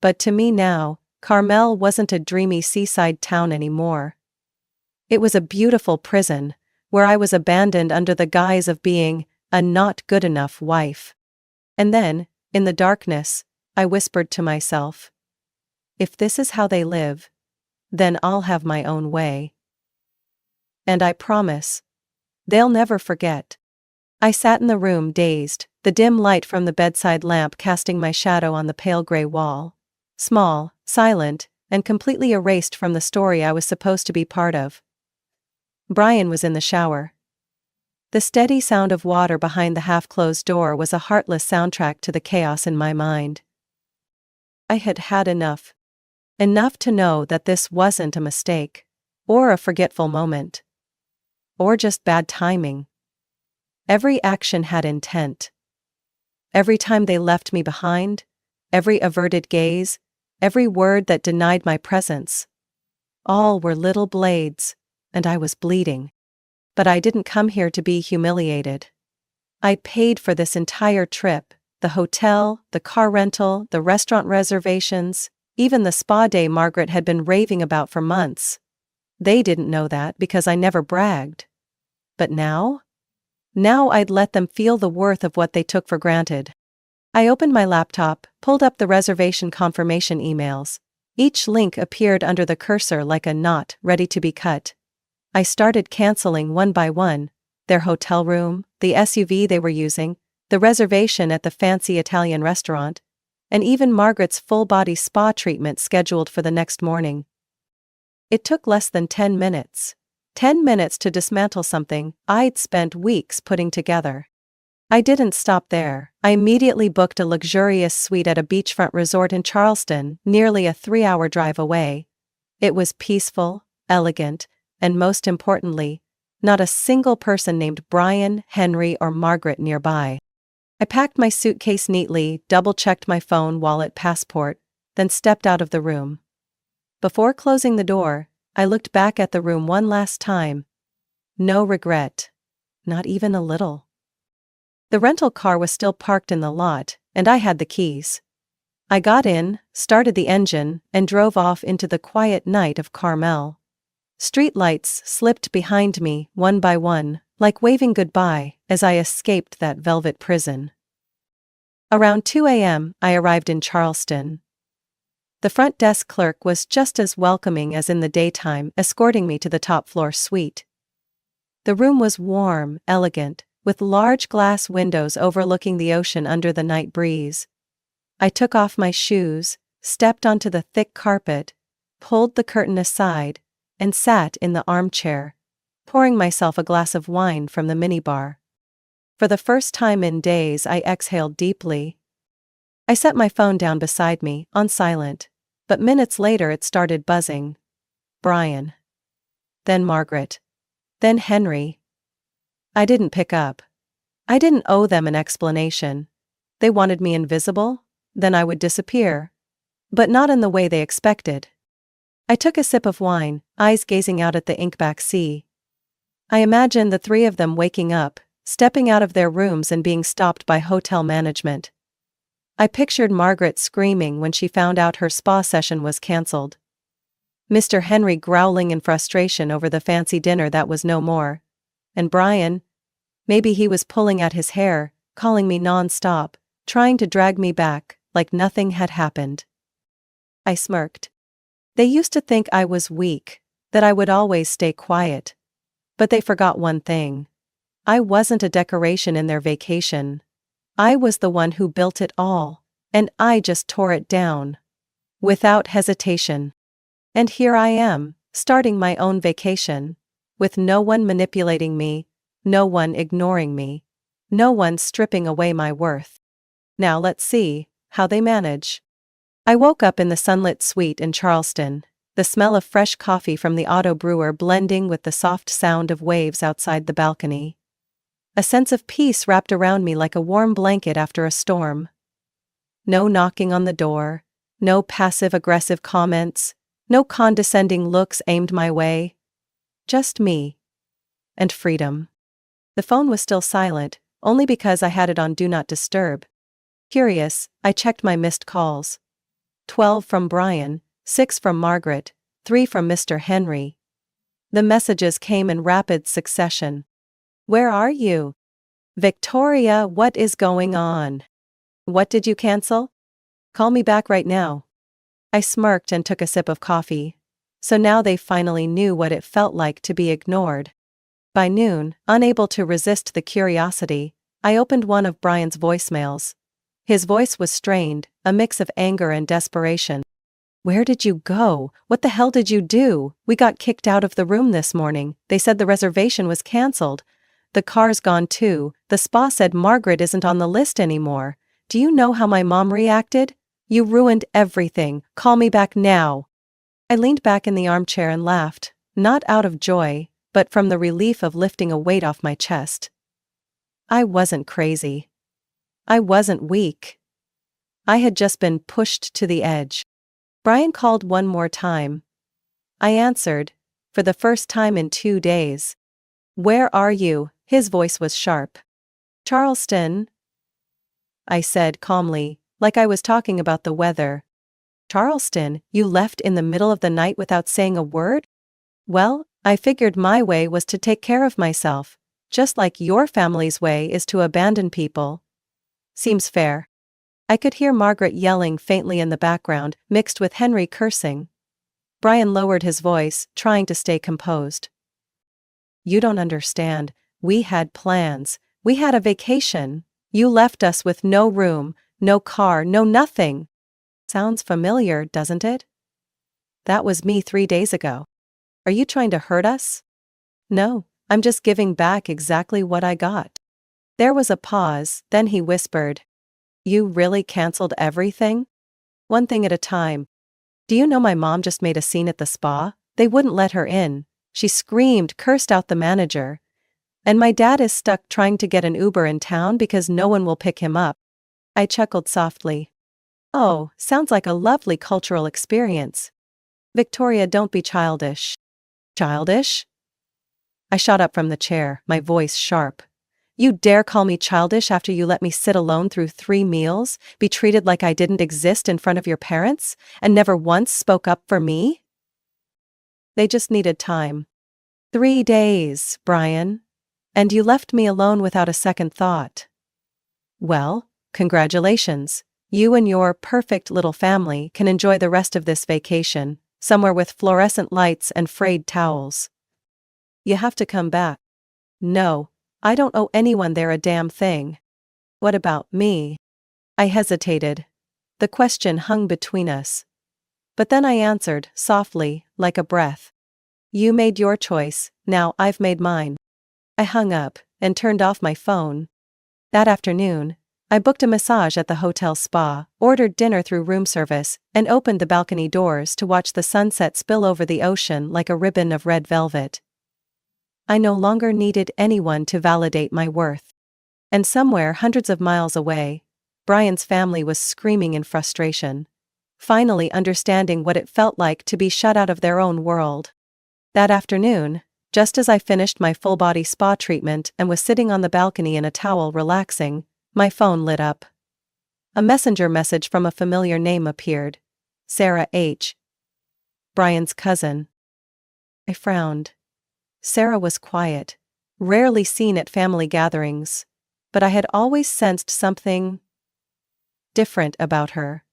But to me now, Carmel wasn't a dreamy seaside town anymore. It was a beautiful prison, where I was abandoned under the guise of being a not good enough wife. And then, in the darkness, I whispered to myself. If this is how they live, then I'll have my own way. And I promise, they'll never forget. I sat in the room dazed, the dim light from the bedside lamp casting my shadow on the pale gray wall. Small, silent, and completely erased from the story I was supposed to be part of. Brian was in the shower. The steady sound of water behind the half-closed door was a heartless soundtrack to the chaos in my mind. I had had enough. Enough to know that this wasn't a mistake, or a forgetful moment, or just bad timing. Every action had intent. Every time they left me behind, every averted gaze, every word that denied my presence. All were little blades, and I was bleeding. But I didn't come here to be humiliated. I paid for this entire trip, the hotel, the car rental, the restaurant reservations, even the spa day Margaret had been raving about for months. They didn't know that because I never bragged. But now? Now I'd let them feel the worth of what they took for granted. I opened my laptop, pulled up the reservation confirmation emails. Each link appeared under the cursor like a knot ready to be cut. I started canceling one by one: their hotel room, the SUV they were using, the reservation at the fancy Italian restaurant, and even Margaret's full-body spa treatment scheduled for the next morning. It took less than 10 minutes. 10 minutes to dismantle something I'd spent weeks putting together. I didn't stop there. I immediately booked a luxurious suite at a beachfront resort in Charleston, nearly a 3-hour drive away. It was peaceful, elegant, and most importantly, not a single person named Brian, Henry, or Margaret nearby. I packed my suitcase neatly, double-checked my phone, wallet, passport, then stepped out of the room. Before closing the door, I looked back at the room one last time. No regret. Not even a little. The rental car was still parked in the lot, and I had the keys. I got in, started the engine, and drove off into the quiet night of Carmel. Streetlights slipped behind me, one by one, like waving goodbye, as I escaped that velvet prison. Around 2 a.m., I arrived in Charleston. The front desk clerk was just as welcoming as in the daytime, escorting me to the top-floor suite. The room was warm, elegant, with large glass windows overlooking the ocean under the night breeze. I took off my shoes, stepped onto the thick carpet, pulled the curtain aside, and sat in the armchair, pouring myself a glass of wine from the minibar. For the first time in days, I exhaled deeply. I set my phone down beside me, on silent, but minutes later it started buzzing. Brian. Then Margaret. Then Henry. I didn't pick up. I didn't owe them an explanation. They wanted me invisible? Then I would disappear. But not in the way they expected. I took a sip of wine, eyes gazing out at the inkback sea. I imagined the three of them waking up, stepping out of their rooms and being stopped by hotel management. I pictured Margaret screaming when she found out her spa session was cancelled. Mr. Henry growling in frustration over the fancy dinner that was no more. And Brian? Maybe he was pulling at his hair, calling me non-stop, trying to drag me back, like nothing had happened. I smirked. They used to think I was weak, that I would always stay quiet. But they forgot one thing. I wasn't a decoration in their vacation. I was the one who built it all, and I just tore it down. Without hesitation. And here I am, starting my own vacation. With no one manipulating me, no one ignoring me, no one stripping away my worth. Now let's see how they manage. I woke up in the sunlit suite in Charleston, the smell of fresh coffee from the auto brewer blending with the soft sound of waves outside the balcony. A sense of peace wrapped around me like a warm blanket after a storm. No knocking on the door, no passive-aggressive comments, no condescending looks aimed my way. Just me. And freedom. The phone was still silent, only because I had it on Do Not Disturb. Curious, I checked my missed calls. 12 from Brian, 6 from Margaret, 3 from Mr. Henry. The messages came in rapid succession. Where are you? Victoria, what is going on? What did you cancel? Call me back right now. I smirked and took a sip of coffee. So now they finally knew what it felt like to be ignored. By noon, unable to resist the curiosity, I opened one of Brian's voicemails. His voice was strained, a mix of anger and desperation. "Where did you go? What the hell did you do? We got kicked out of the room this morning. They said the reservation was cancelled. The car's gone too. The spa said Margaret isn't on the list anymore. Do you know how my mom reacted? You ruined everything. Call me back now." I leaned back in the armchair and laughed, not out of joy, but from the relief of lifting a weight off my chest. I wasn't crazy. I wasn't weak. I had just been pushed to the edge. Brian called one more time. I answered, for the first time in 2 days. "Where are you?" His voice was sharp. "Charleston," I said calmly, like I was talking about the weather. "Charleston, you left in the middle of the night without saying a word?" "Well, I figured my way was to take care of myself, just like your family's way is to abandon people. Seems fair." I could hear Margaret yelling faintly in the background, mixed with Henry cursing. Brian lowered his voice, trying to stay composed. "You don't understand. We had plans. We had a vacation. You left us with no room, no car, no nothing." Sounds familiar, doesn't it? That was me 3 days ago. Are you trying to hurt us? No, I'm just giving back exactly what I got. There was a pause, then he whispered. "You really canceled everything?" "One thing at a time. Do you know my mom just made a scene at the spa? They wouldn't let her in. She screamed, cursed out the manager. And my dad is stuck trying to get an Uber in town because no one will pick him up." I chuckled softly. "Oh, sounds like a lovely cultural experience. Victoria, don't be childish." "Childish?" I shot up from the chair, my voice sharp. "You dare call me childish after you let me sit alone through 3 meals, be treated like I didn't exist in front of your parents, and never once spoke up for me?" "They just needed time." 3 days, Brian. And you left me alone without a second thought. Well, congratulations. You and your perfect little family can enjoy the rest of this vacation, somewhere with fluorescent lights and frayed towels. You have to come back. No, I don't owe anyone there a damn thing. What about me? I hesitated. The question hung between us. But then I answered, softly, like a breath. You made your choice, now I've made mine. I hung up and turned off my phone. That afternoon, I booked a massage at the hotel spa, ordered dinner through room service, and opened the balcony doors to watch the sunset spill over the ocean like a ribbon of red velvet. I no longer needed anyone to validate my worth. And somewhere hundreds of miles away, Brian's family was screaming in frustration, finally understanding what it felt like to be shut out of their own world. That afternoon, just as I finished my full-body spa treatment and was sitting on the balcony in a towel relaxing, my phone lit up. A messenger message from a familiar name appeared. Sarah H. Brian's cousin. I frowned. Sarah was quiet, rarely seen at family gatherings, but I had always sensed something different about her.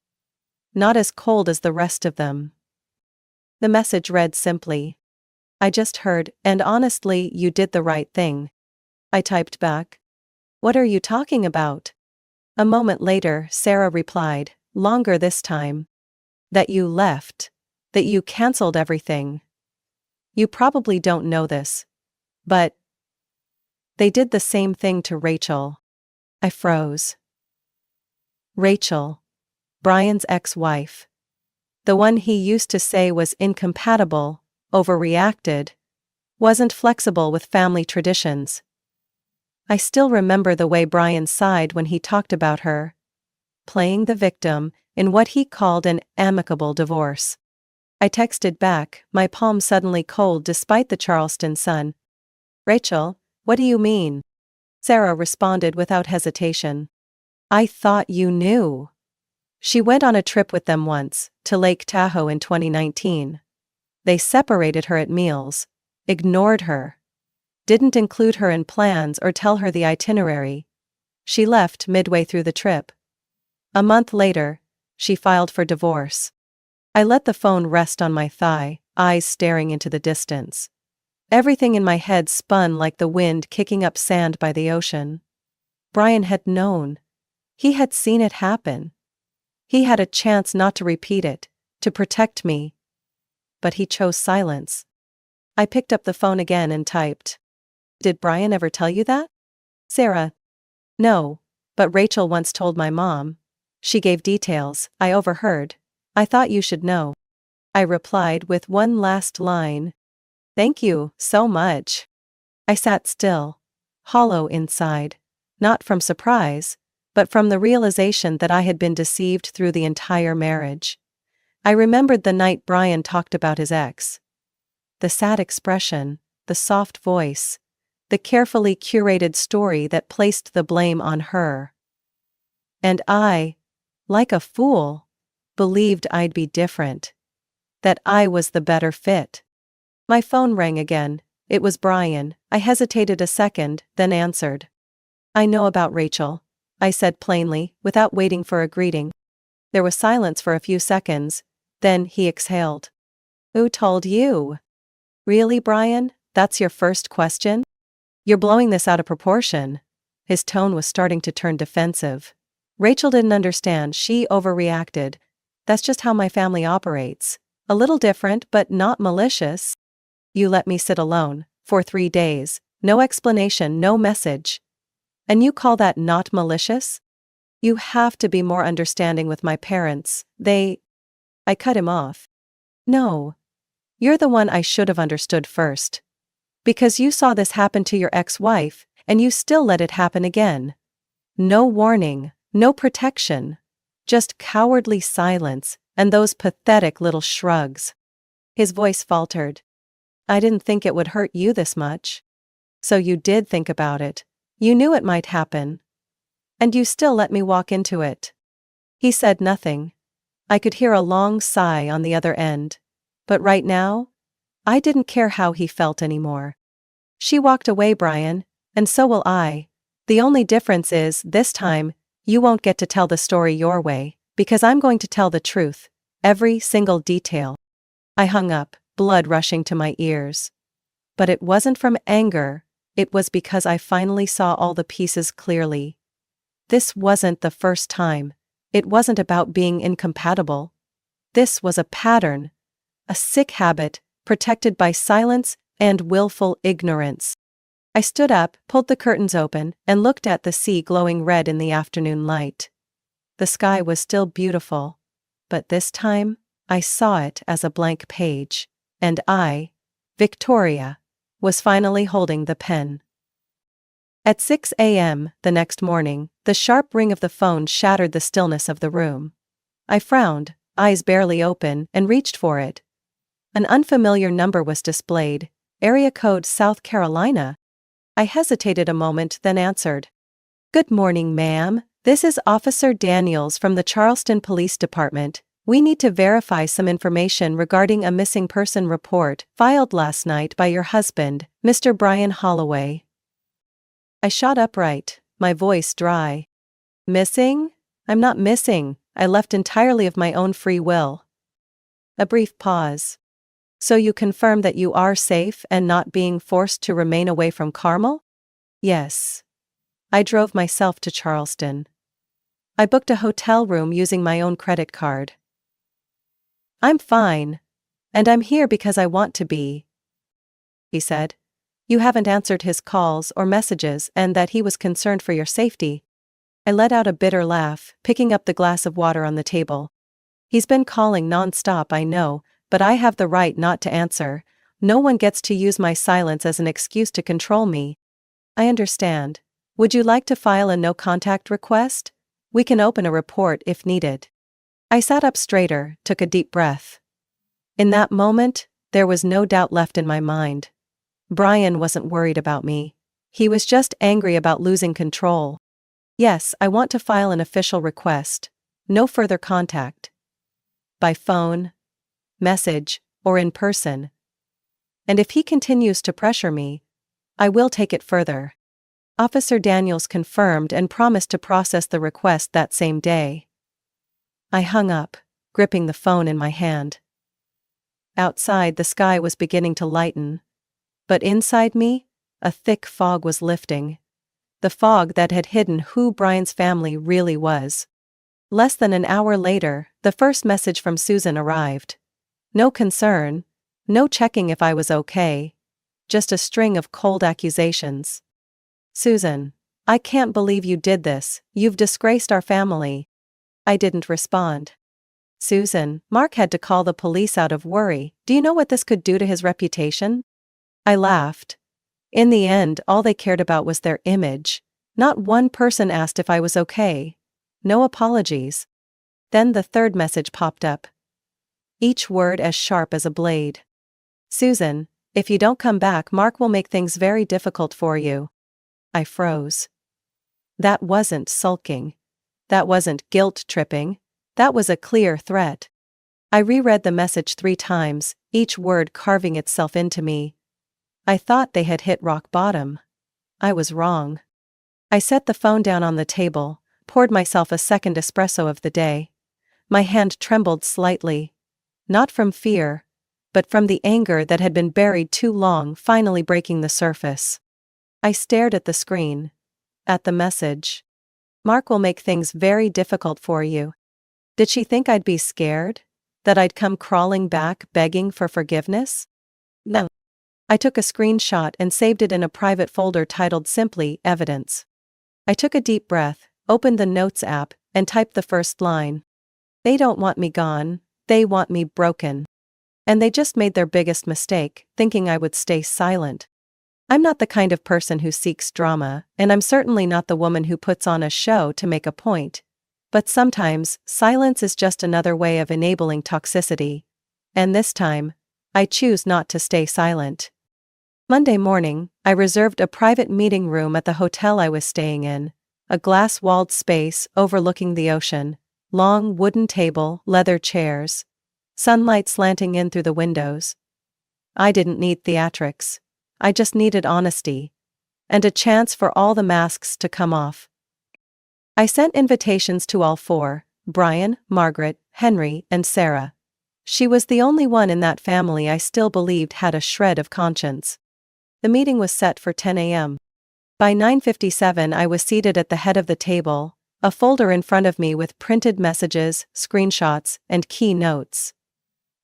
Not as cold as the rest of them. The message read simply, "I just heard, and honestly, you did the right thing." I typed back, "What are you talking about?" A moment later, Sarah replied, longer this time. "That you left. That you canceled everything. You probably don't know this, but they did the same thing to Rachel." I froze. Rachel. Brian's ex-wife. The one he used to say was incompatible, overreacted, wasn't flexible with family traditions. I still remember the way Brian sighed when he talked about her. Playing the victim in what he called an amicable divorce. I texted back, my palm suddenly cold despite the Charleston sun. "Rachel, what do you mean?" Sarah responded without hesitation. "I thought you knew. She went on a trip with them once, to Lake Tahoe in 2019. They separated her at meals, ignored her, didn't include her in plans or tell her the itinerary. She left midway through the trip. A month later, she filed for divorce. I let the phone rest on my thigh, eyes staring into the distance. Everything in my head spun like the wind kicking up sand by the ocean. Brian had known. He had seen it happen. He had a chance not to repeat it, to protect me. But he chose silence. I picked up the phone again and typed. Did Brian ever tell you that? Sarah. No, but Rachel once told my mom. She gave details I overheard. I thought you should know. I replied with one last line. Thank you so much. I sat still, hollow inside, not from surprise, but from the realization that I had been deceived through the entire marriage. I remembered the night Brian talked about his ex. The sad expression, the soft voice, the carefully curated story that placed the blame on her. And I, like a fool, believed I'd be different. That I was the better fit. My phone rang again. It was Brian. I hesitated a second, then answered. I know about Rachel, I said plainly, without waiting for a greeting. There was silence for a few seconds, then he exhaled. Who told you? Really, Brian? That's your first question? You're blowing this out of proportion. His tone was starting to turn defensive. Rachel didn't understand, she overreacted. That's just how my family operates. A little different, but not malicious. You let me sit alone, for 3 days, no explanation, no message. And you call that not malicious? You have to be more understanding with my parents, I cut him off. No. You're the one I should have understood first. Because you saw this happen to your ex-wife, and you still let it happen again. No warning, no protection. Just cowardly silence, and those pathetic little shrugs. His voice faltered. I didn't think it would hurt you this much. So you did think about it. You knew it might happen. And you still let me walk into it. He said nothing. I could hear a long sigh on the other end. But right now, I didn't care how he felt anymore. She walked away, Brian, and so will I. The only difference is, this time, you won't get to tell the story your way, because I'm going to tell the truth, every single detail. I hung up, blood rushing to my ears. But it wasn't from anger, it was because I finally saw all the pieces clearly. This wasn't the first time. It wasn't about being incompatible. This was a pattern, a sick habit, protected by silence and willful ignorance. I stood up, pulled the curtains open, and looked at the sea glowing red in the afternoon light. The sky was still beautiful, but this time, I saw it as a blank page, and I, Victoria, was finally holding the pen. At 6 a.m. the next morning, the sharp ring of the phone shattered the stillness of the room. I frowned, eyes barely open, and reached for it. An unfamiliar number was displayed, area code South Carolina. I hesitated a moment, then answered. Good morning, ma'am. This is Officer Daniels from the Charleston Police Department. We need to verify some information regarding a missing person report filed last night by your husband, Mr. Brian Holloway. I shot upright, my voice dry. Missing? I'm not missing. I left entirely of my own free will. A brief pause. So you confirm that you are safe and not being forced to remain away from Carmel? Yes. I drove myself to Charleston. I booked a hotel room using my own credit card. I'm fine. And I'm here because I want to be. He said. You haven't answered his calls or messages and that he was concerned for your safety. I let out a bitter laugh, picking up the glass of water on the table. He's been calling non-stop, I know, but I have the right not to answer. No one gets to use my silence as an excuse to control me. I understand. Would you like to file a no-contact request? We can open a report if needed. I sat up straighter, took a deep breath. In that moment, there was no doubt left in my mind. Brian wasn't worried about me. He was just angry about losing control. Yes, I want to file an official request. No further contact. By phone, message, or in person. And if he continues to pressure me, I will take it further. Officer Daniels confirmed and promised to process the request that same day. I hung up, gripping the phone in my hand. Outside, the sky was beginning to lighten. But inside me, a thick fog was lifting. The fog that had hidden who Brian's family really was. Less than an hour later, the first message from Susan arrived. No concern, no checking if I was okay. Just a string of cold accusations. Susan, I can't believe you did this, you've disgraced our family. I didn't respond. Susan, Mark had to call the police out of worry. Do you know what this could do to his reputation? I laughed. In the end, all they cared about was their image. Not one person asked if I was okay. No apologies. Then the third message popped up. Each word as sharp as a blade. Susan, if you don't come back, Mark will make things very difficult for you. I froze. That wasn't sulking. That wasn't guilt-tripping. That was a clear threat. I reread the message 3 times, each word carving itself into me. I thought they had hit rock bottom. I was wrong. I set the phone down on the table, poured myself a second espresso of the day. My hand trembled slightly. Not from fear, but from the anger that had been buried too long finally breaking the surface. I stared at the screen. At the message. Mark will make things very difficult for you. Did she think I'd be scared? That I'd come crawling back begging for forgiveness? No. I took a screenshot and saved it in a private folder titled simply Evidence. I took a deep breath, opened the Notes app, and typed the first line. They don't want me gone, they want me broken. And they just made their biggest mistake, thinking I would stay silent. I'm not the kind of person who seeks drama, and I'm certainly not the woman who puts on a show to make a point. But sometimes, silence is just another way of enabling toxicity. And this time, I choose not to stay silent. Monday morning, I reserved a private meeting room at the hotel I was staying in, a glass-walled space overlooking the ocean, long wooden table, leather chairs, sunlight slanting in through the windows. I didn't need theatrics. I just needed honesty. And a chance for all the masks to come off. I sent invitations to all 4, Brian, Margaret, Henry, and Sarah. She was the only one in that family I still believed had a shred of conscience. The meeting was set for 10 a.m. By 9:57 I was seated at the head of the table, a folder in front of me with printed messages, screenshots, and key notes.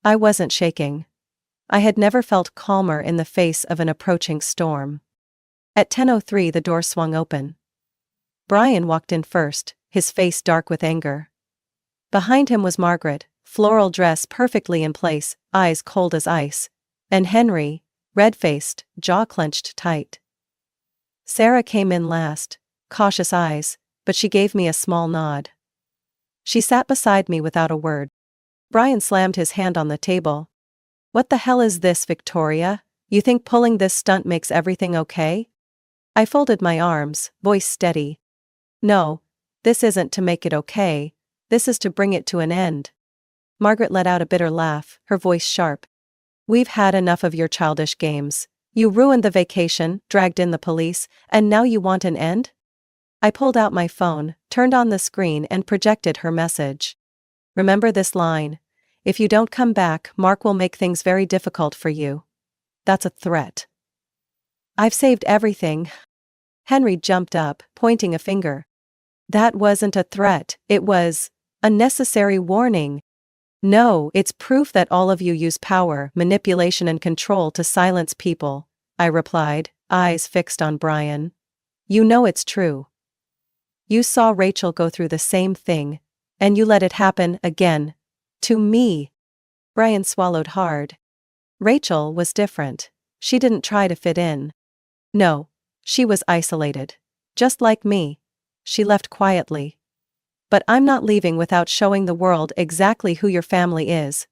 I wasn't shaking. I had never felt calmer in the face of an approaching storm. At 10:03 the door swung open. Brian walked in first, his face dark with anger. Behind him was Margaret, floral dress perfectly in place, eyes cold as ice. And Henry, red-faced, jaw clenched tight. Sarah came in last, cautious eyes, but she gave me a small nod. She sat beside me without a word. Brian slammed his hand on the table. What the hell is this, Victoria? You think pulling this stunt makes everything okay? I folded my arms, voice steady. No, this isn't to make it okay, this is to bring it to an end. Margaret let out a bitter laugh, her voice sharp. We've had enough of your childish games. You ruined the vacation, dragged in the police, and now you want an end? I pulled out my phone, turned on the screen and projected her message. Remember this line. If you don't come back, Mark will make things very difficult for you. That's a threat. I've saved everything. Henry jumped up, pointing a finger. That wasn't a threat, it was a necessary warning. No, it's proof that all of you use power, manipulation and control to silence people, I replied, eyes fixed on Brian. You know it's true. You saw Rachel go through the same thing, and you let it happen again. To me. Brian swallowed hard. Rachel was different. She didn't try to fit in. No, she was isolated. Just like me. She left quietly. But I'm not leaving without showing the world exactly who your family is.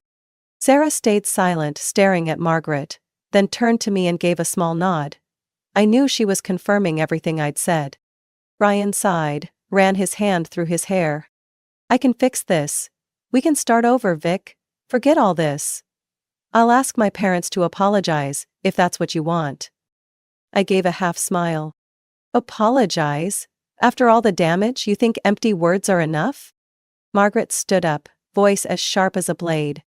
Sarah stayed silent, staring at Margaret, then turned to me and gave a small nod. I knew she was confirming everything I'd said. Brian sighed, ran his hand through his hair. I can fix this. We can start over, Vic. Forget all this. I'll ask my parents to apologize, if that's what you want. I gave a half smile. Apologize? After all the damage, you think empty words are enough? Margaret stood up, voice as sharp as a blade.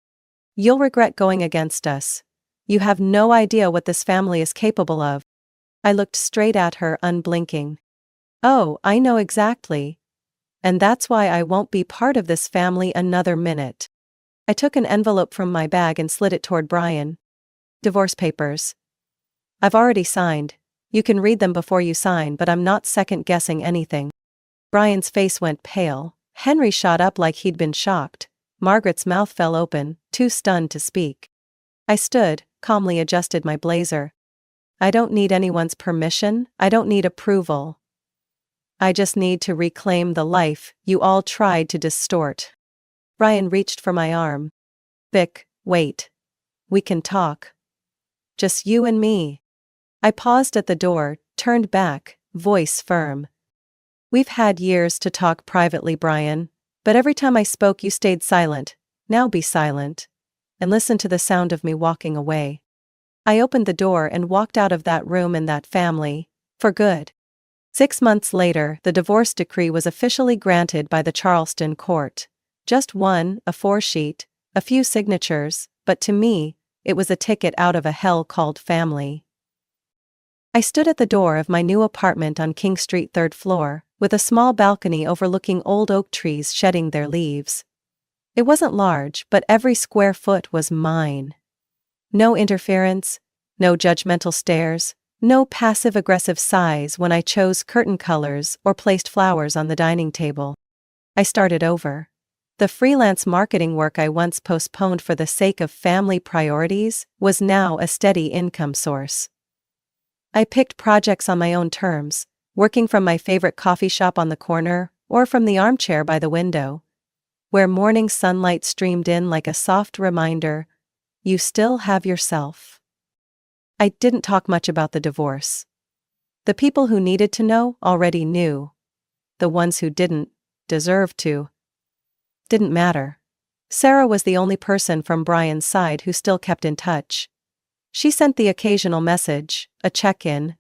"You'll regret going against us. You have no idea what this family is capable of." I looked straight at her, unblinking. "Oh, I know exactly. And that's why I won't be part of this family another minute." I took an envelope from my bag and slid it toward Brian. "Divorce papers. I've already signed. You can read them before you sign, but I'm not second-guessing anything." Brian's face went pale. Henry shot up like he'd been shocked. Margaret's mouth fell open, too stunned to speak. I stood, calmly adjusted my blazer. "I don't need anyone's permission, I don't need approval. I just need to reclaim the life you all tried to distort." Brian reached for my arm. "Vic, wait. We can talk. Just you and me." I paused at the door, turned back, voice firm. "We've had years to talk privately, Brian, but every time I spoke you stayed silent. Now be silent. And listen to the sound of me walking away." I opened the door and walked out of that room and that family, for good. 6 months later, the divorce decree was officially granted by the Charleston court. Just one, a 4-sheet, a few signatures, but to me, it was a ticket out of a hell called family. I stood at the door of my new apartment on King Street, 3rd floor, with a small balcony overlooking old oak trees shedding their leaves. It wasn't large, but every square foot was mine. No interference, no judgmental stares, no passive-aggressive sighs when I chose curtain colors or placed flowers on the dining table. I started over. The freelance marketing work I once postponed for the sake of family priorities was now a steady income source. I picked projects on my own terms, working from my favorite coffee shop on the corner, or from the armchair by the window, where morning sunlight streamed in like a soft reminder, you still have yourself. I didn't talk much about the divorce. The people who needed to know already knew. The ones who didn't, deserved to. Didn't matter. Sarah was the only person from Brian's side who still kept in touch. She sent the occasional message, a check-in,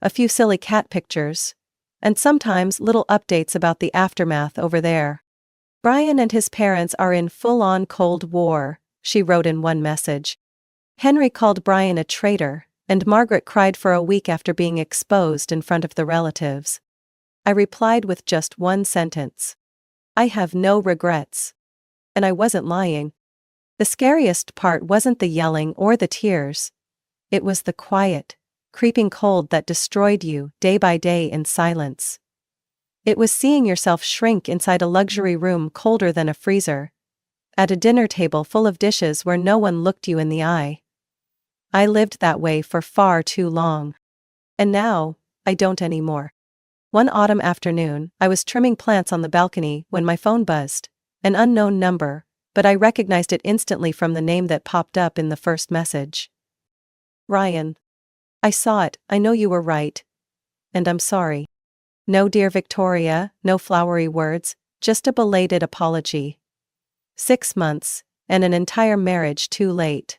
a few silly cat pictures, and sometimes little updates about the aftermath over there. "Brian and his parents are in full-on Cold War," she wrote in one message. "Henry called Brian a traitor, and Margaret cried for a week after being exposed in front of the relatives." I replied with just one sentence. "I have no regrets." And I wasn't lying. The scariest part wasn't the yelling or the tears. It was the quiet, creeping cold that destroyed you day by day in silence. It was seeing yourself shrink inside a luxury room colder than a freezer, at a dinner table full of dishes where no one looked you in the eye. I lived that way for far too long. And now, I don't anymore. One autumn afternoon, I was trimming plants on the balcony when my phone buzzed. An unknown number, but I recognized it instantly from the name that popped up in the first message. "Ryan. I saw it, I know you were right. And I'm sorry." No dear Victoria, no flowery words, just a belated apology. 6 months, and an entire marriage too late.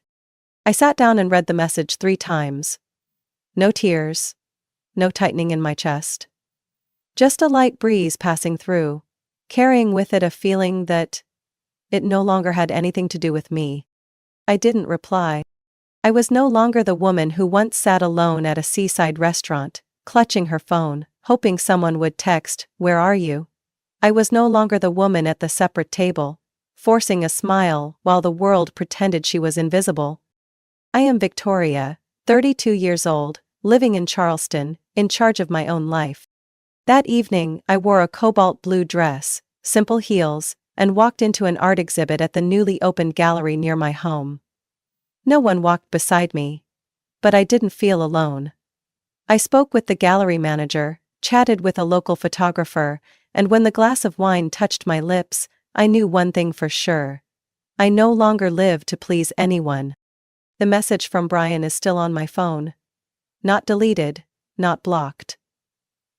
I sat down and read the message 3 times. No tears. No tightening in my chest. Just a light breeze passing through, carrying with it a feeling that it no longer had anything to do with me. I didn't reply. I was no longer the woman who once sat alone at a seaside restaurant, clutching her phone, hoping someone would text, "Where are you?" I was no longer the woman at the separate table, forcing a smile while the world pretended she was invisible. I am Victoria, 32 years old, living in Charleston, in charge of my own life. That evening, I wore a cobalt blue dress, simple heels, and walked into an art exhibit at the newly opened gallery near my home. No one walked beside me. But I didn't feel alone. I spoke with the gallery manager, chatted with a local photographer, and when the glass of wine touched my lips, I knew one thing for sure. I no longer lived to please anyone. The message from Brian is still on my phone. Not deleted, not blocked.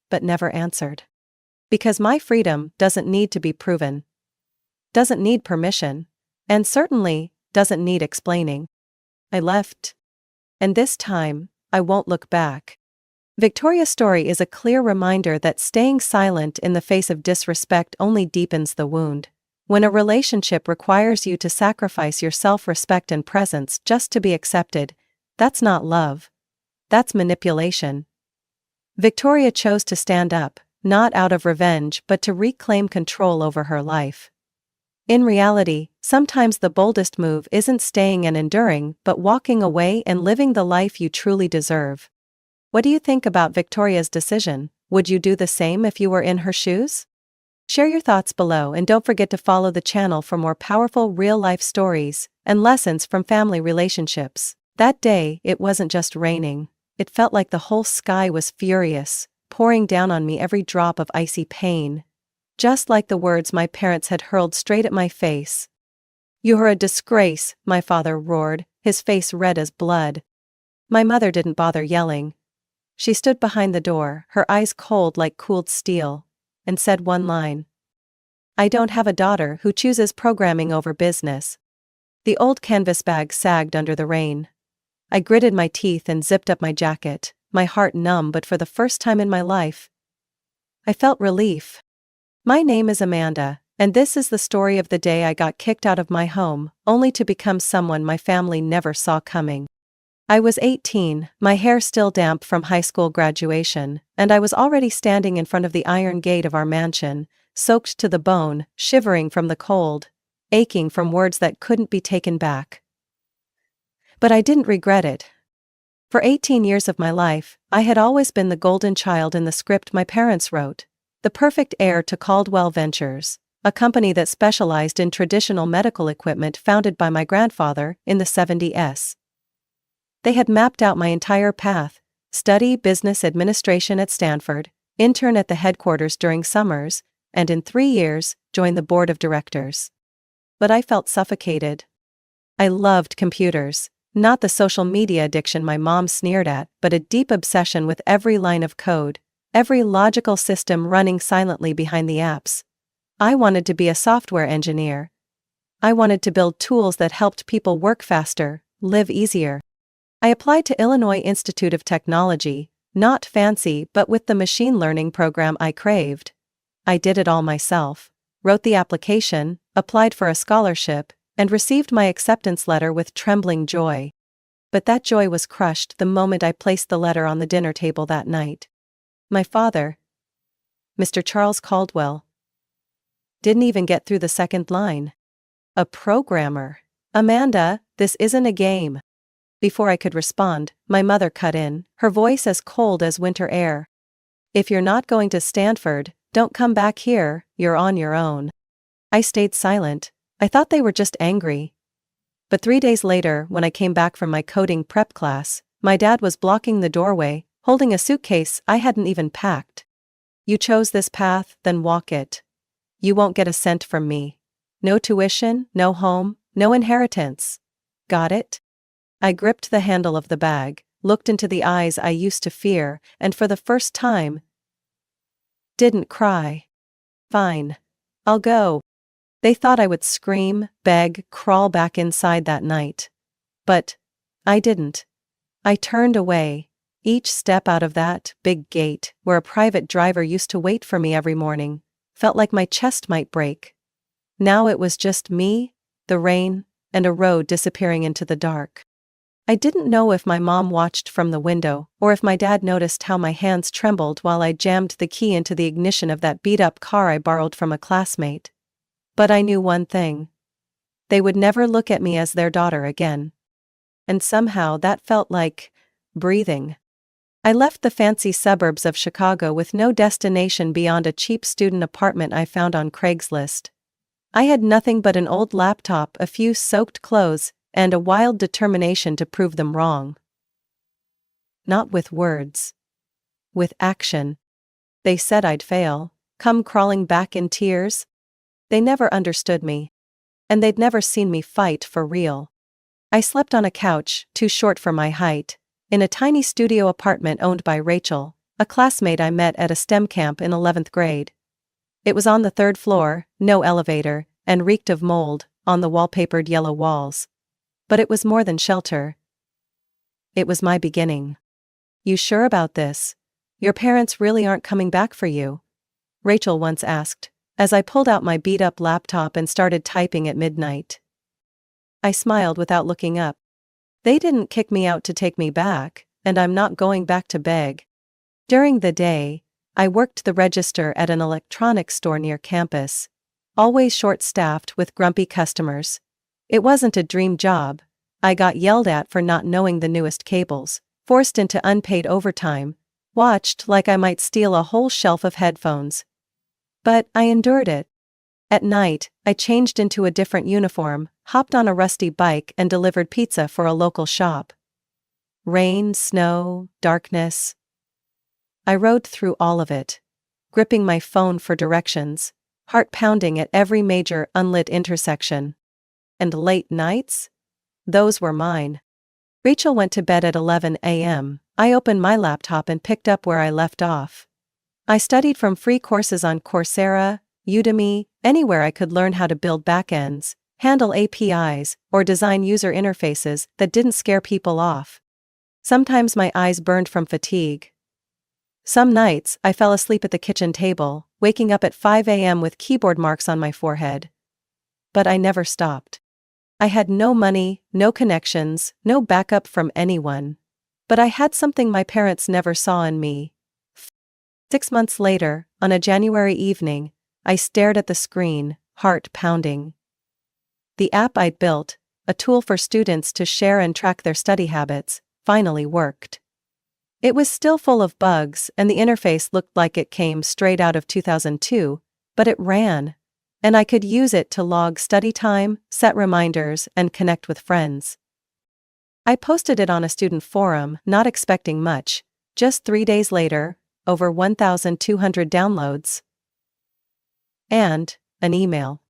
But never answered. Because my freedom doesn't need to be proven. Doesn't need permission. And certainly, doesn't need explaining. I left. And this time, I won't look back. Victoria's story is a clear reminder that staying silent in the face of disrespect only deepens the wound, When a relationship requires you to sacrifice your self-respect and presence just to be accepted, that's not love. That's manipulation. Victoria chose to stand up, not out of revenge but to reclaim control over her life. In reality, sometimes the boldest move isn't staying and enduring but walking away and living the life you truly deserve. What do you think about Victoria's decision? Would you do the same if you were in her shoes? Share your thoughts below and don't forget to follow the channel for more powerful real-life stories and lessons from family relationships. That day, it wasn't just raining. It felt like the whole sky was furious, pouring down on me every drop of icy pain. Just like the words my parents had hurled straight at my face. "You're a disgrace," my father roared, his face red as blood. My mother didn't bother yelling. She stood behind the door, her eyes cold like cooled steel, and said one line. "I don't have a daughter who chooses programming over business." The old canvas bag sagged under the rain. I gritted my teeth and zipped up my jacket, my heart numb but for the first time in my life, I felt relief. My name is Amanda, and this is the story of the day I got kicked out of my home, only to become someone my family never saw coming. I was 18, my hair still damp from high school graduation, and I was already standing in front of the iron gate of our mansion, soaked to the bone, shivering from the cold, aching from words that couldn't be taken back. But I didn't regret it. For 18 years of my life, I had always been the golden child in the script my parents wrote. The perfect heir to Caldwell Ventures, a company that specialized in traditional medical equipment founded by my grandfather in the 70s. They had mapped out my entire path: study business administration at Stanford, intern at the headquarters during summers, and in 3 years, join the board of directors. But I felt suffocated. I loved computers, not the social media addiction my mom sneered at, but a deep obsession with every line of code, every logical system running silently behind the apps. I wanted to be a software engineer. I wanted to build tools that helped people work faster, live easier. I applied to Illinois Institute of Technology, not fancy but with the machine learning program I craved. I did it all myself, wrote the application, applied for a scholarship, and received my acceptance letter with trembling joy. But that joy was crushed the moment I placed the letter on the dinner table that night. My father, Mr. Charles Caldwell, didn't even get through the second line. "A programmer. Amanda, this isn't a game." Before I could respond, my mother cut in, her voice as cold as winter air. "If you're not going to Stanford, don't come back here, you're on your own." I stayed silent. I thought they were just angry. But 3 days later, when I came back from my coding prep class, my dad was blocking the doorway, holding a suitcase I hadn't even packed. "You chose this path, then walk it. You won't get a cent from me. No tuition, no home, no inheritance. Got it?" I gripped the handle of the bag, looked into the eyes I used to fear, and for the first time, didn't cry. "Fine. I'll go." They thought I would scream, beg, crawl back inside that night. But I didn't. I turned away. Each step out of that big gate, where a private driver used to wait for me every morning, felt like my chest might break. Now it was just me, the rain, and a road disappearing into the dark. I didn't know if my mom watched from the window, or if my dad noticed how my hands trembled while I jammed the key into the ignition of that beat-up car I borrowed from a classmate. But I knew one thing. They would never look at me as their daughter again. And somehow that felt like breathing. I left the fancy suburbs of Chicago with no destination beyond a cheap student apartment I found on Craigslist. I had nothing but an old laptop, a few soaked clothes, and a wild determination to prove them wrong. Not with words. With action. They said I'd fail, come crawling back in tears. They never understood me. And they'd never seen me fight for real. I slept on a couch, too short for my height, in a tiny studio apartment owned by Rachel, a classmate I met at a STEM camp in 11th grade. It was on the 3rd floor, no elevator, and reeked of mold on the wallpapered yellow walls. But it was more than shelter. It was my beginning. "You sure about this? Your parents really aren't coming back for you?" Rachel once asked, as I pulled out my beat-up laptop and started typing at midnight. I smiled without looking up. They didn't kick me out to take me back, and I'm not going back to beg. During the day, I worked the register at an electronics store near campus, always short-staffed with grumpy customers. It wasn't a dream job. I got yelled at for not knowing the newest cables, forced into unpaid overtime, watched like I might steal a whole shelf of headphones. But I endured it. At night, I changed into a different uniform, hopped on a rusty bike and delivered pizza for a local shop. Rain, snow, darkness. I rode through all of it, gripping my phone for directions, heart pounding at every major unlit intersection. And late nights? Those were mine. Rachel went to bed at 11 a.m. I opened my laptop and picked up where I left off. I studied from free courses on Coursera, Udemy, anywhere I could learn how to build backends, handle APIs, or design user interfaces that didn't scare people off. Sometimes my eyes burned from fatigue. Some nights, I fell asleep at the kitchen table, waking up at 5 a.m. with keyboard marks on my forehead. But I never stopped. I had no money, no connections, no backup from anyone. But I had something my parents never saw in me. 6 months later, on a January evening, I stared at the screen, heart pounding. The app I'd built, a tool for students to share and track their study habits, finally worked. It was still full of bugs and the interface looked like it came straight out of 2002, but it ran. And I could use it to log study time, set reminders, and connect with friends. I posted it on a student forum, not expecting much. Just 3 days later, over 1,200 downloads. And an email.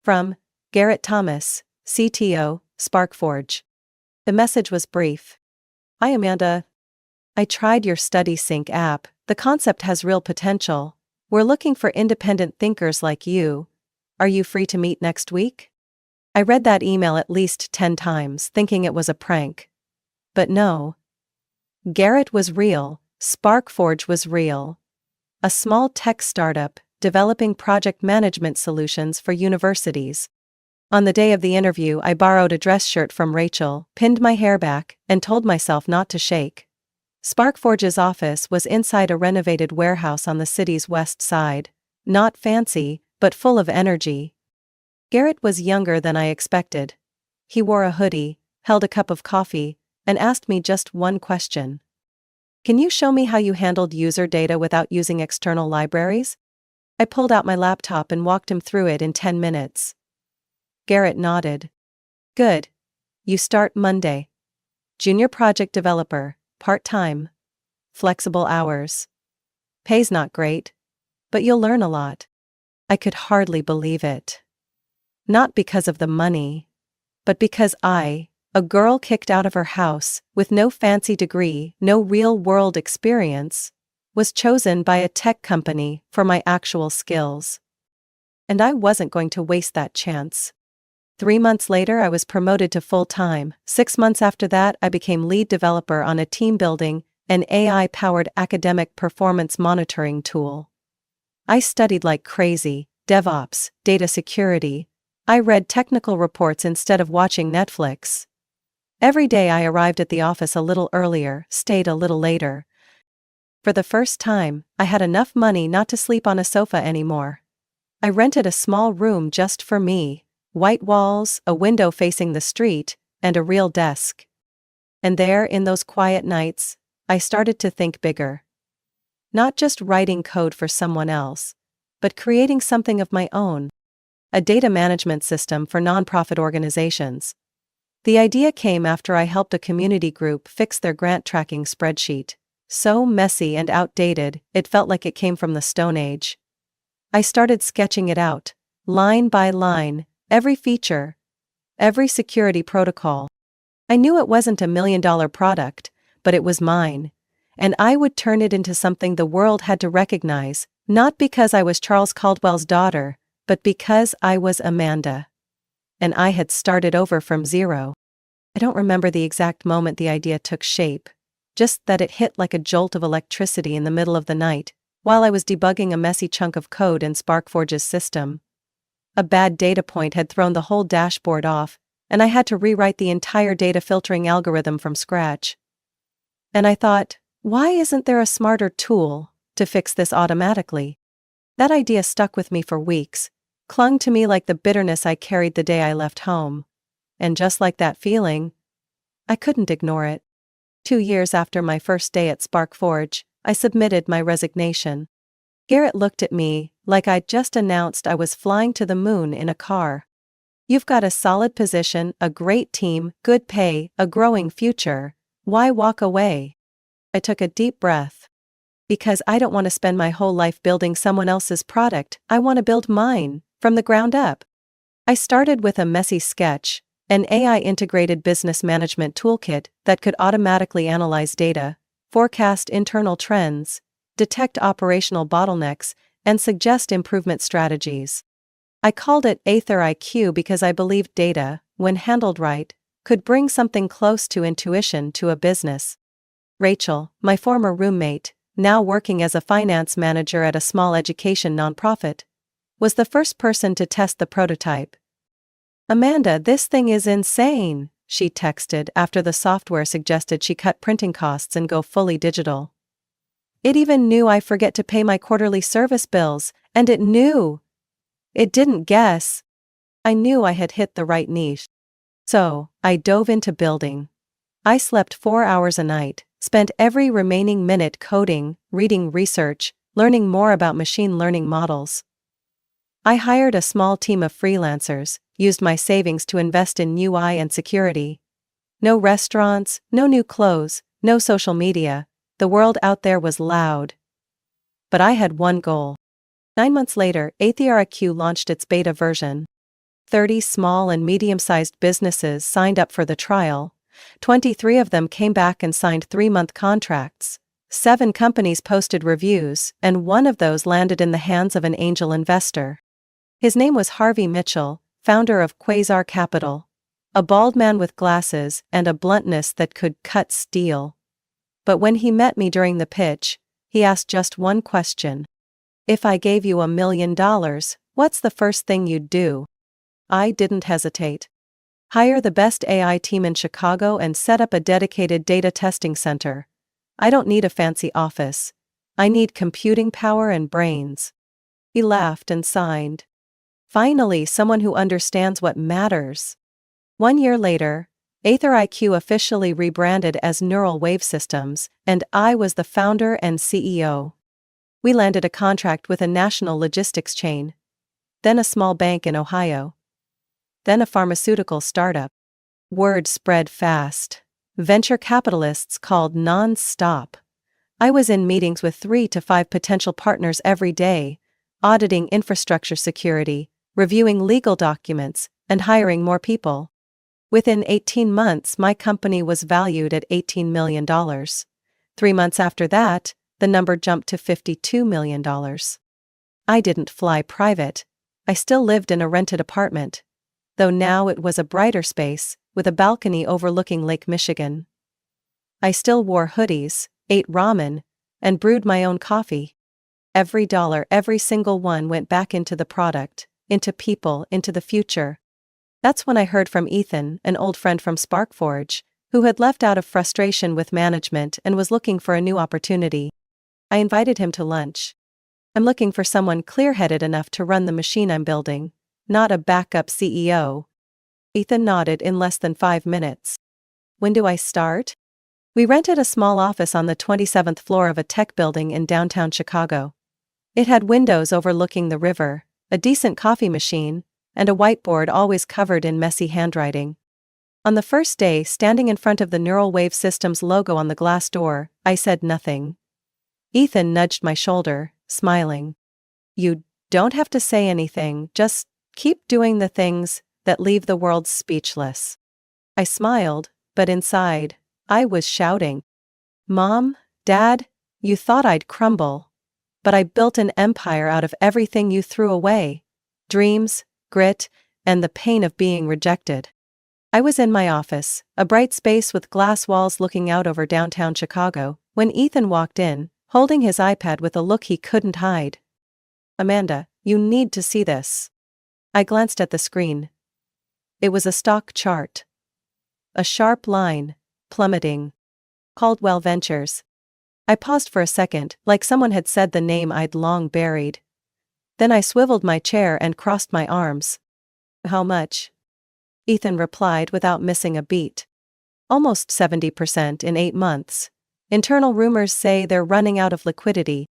From Garrett Thomas, CTO, SparkForge. The message was brief. Hi Amanda. I tried your Study Sync app. The concept has real potential. We're looking for independent thinkers like you. Are you free to meet next week? I read that email at least 10 times, thinking it was a prank. But no. Garrett was real, SparkForge was real. A small tech startup, developing project management solutions for universities. On the day of the interview, I borrowed a dress shirt from Rachel, pinned my hair back, and told myself not to shake. SparkForge's office was inside a renovated warehouse on the city's west side. Not fancy, but full of energy. Garrett was younger than I expected. He wore a hoodie, held a cup of coffee, and asked me just one question. Can you show me how you handled user data without using external libraries? I pulled out my laptop and walked him through it in 10 minutes. Garrett nodded. Good. You start Monday. Junior project developer, part-time. Flexible hours. Pay's not great, but you'll learn a lot. I could hardly believe it. Not because of the money, but because I, a girl kicked out of her house, with no fancy degree, no real-world experience, was chosen by a tech company for my actual skills. And I wasn't going to waste that chance. 3 months later, I was promoted to full-time. 6 months after that, I became lead developer on a team building an AI-powered academic performance monitoring tool. I studied like crazy, DevOps, data security. I read technical reports instead of watching Netflix. Every day I arrived at the office a little earlier, stayed a little later. For the first time, I had enough money not to sleep on a sofa anymore. I rented a small room just for me, white walls, a window facing the street, and a real desk. And there, in those quiet nights, I started to think bigger. Not just writing code for someone else, but creating something of my own. A data management system for nonprofit organizations. The idea came after I helped a community group fix their grant tracking spreadsheet. So messy and outdated, it felt like it came from the Stone Age. I started sketching it out, line by line, every feature, every security protocol. I knew it wasn't a $1 million product, but it was mine. And I would turn it into something the world had to recognize, not because I was Charles Caldwell's daughter, but because I was Amanda. And I had started over from zero. I don't remember the exact moment the idea took shape, just that it hit like a jolt of electricity in the middle of the night, while I was debugging a messy chunk of code in SparkForge's system. A bad data point had thrown the whole dashboard off, and I had to rewrite the entire data filtering algorithm from scratch. And I thought, why isn't there a smarter tool to fix this automatically? That idea stuck with me for weeks, clung to me like the bitterness I carried the day I left home. And just like that feeling, I couldn't ignore it. 2 years after my first day at SparkForge, I submitted my resignation. Garrett looked at me like I'd just announced I was flying to the moon in a car. You've got a solid position, a great team, good pay, a growing future. Why walk away? I took a deep breath. Because I don't want to spend my whole life building someone else's product, I want to build mine, from the ground up. I started with a messy sketch, an AI-integrated business management toolkit that could automatically analyze data, forecast internal trends, detect operational bottlenecks, and suggest improvement strategies. I called it Aether IQ because I believed data, when handled right, could bring something close to intuition to a business. Rachel, my former roommate, now working as a finance manager at a small education nonprofit, was the first person to test the prototype. "Amanda, this thing is insane," she texted after the software suggested she cut printing costs and go fully digital. "It even knew I forget to pay my quarterly service bills, and it knew. It didn't guess." I knew I had hit the right niche. So, I dove into building. I slept 4 hours a night, spent every remaining minute coding, reading research, learning more about machine learning models. I hired a small team of freelancers, used my savings to invest in UI and security. No restaurants, no new clothes, no social media. The world out there was loud. But I had one goal. 9 months later, AetherIQ launched its beta version. 30 small and medium-sized businesses signed up for the trial. 23 of them came back and signed 3-month contracts. 7 companies posted reviews, and one of those landed in the hands of an angel investor. His name was Harvey Mitchell, founder of Quasar Capital. A bald man with glasses and a bluntness that could cut steel. But when he met me during the pitch, he asked just one question. "If I gave you $1 million, what's the first thing you'd do?" I didn't hesitate. "Hire the best AI team in Chicago and set up a dedicated data testing center. I don't need a fancy office. I need computing power and brains." He laughed and signed. Finally, someone who understands what matters. 1 year later, AetherIQ officially rebranded as Neural Wave Systems, and I was the founder and CEO. We landed a contract with a national logistics chain, then a small bank in Ohio, then a pharmaceutical startup. Word spread fast. Venture capitalists called non-stop. I was in meetings with 3 to 5 potential partners every day, auditing infrastructure security, reviewing legal documents, and hiring more people. Within 18 months, my company was valued at $18 million. 3 months after that, the number jumped to $52 million. I didn't fly private. I still lived in a rented apartment, though now it was a brighter space, with a balcony overlooking Lake Michigan. I still wore hoodies, ate ramen, and brewed my own coffee. Every dollar, every single one, went back into the product, into people, into the future. That's when I heard from Ethan, an old friend from SparkForge, who had left out of frustration with management and was looking for a new opportunity. I invited him to lunch. "I'm looking for someone clear-headed enough to run the machine I'm building, not a backup CEO." Ethan nodded in less than 5 minutes. "When do I start?" We rented a small office on the 27th floor of a tech building in downtown Chicago. It had windows overlooking the river, a decent coffee machine, and a whiteboard always covered in messy handwriting. On the first day, standing in front of the Neural Wave Systems logo on the glass door, I said nothing. Ethan nudged my shoulder, smiling. "You don't have to say anything, just keep doing the things that leave the world speechless." I smiled, but inside, I was shouting. "Mom, Dad, you thought I'd crumble. But I built an empire out of everything you threw away. Dreams, grit, and the pain of being rejected." I was in my office, a bright space with glass walls looking out over downtown Chicago, when Ethan walked in, holding his iPad with a look he couldn't hide. "Amanda, you need to see this." I glanced at the screen. It was a stock chart. A sharp line, plummeting. Caldwell Ventures. I paused for a second, like someone had said the name I'd long buried. Then I swiveled my chair and crossed my arms. "How much?" Ethan replied without missing a beat. "Almost 70% in 8 months. Internal rumors say they're running out of liquidity."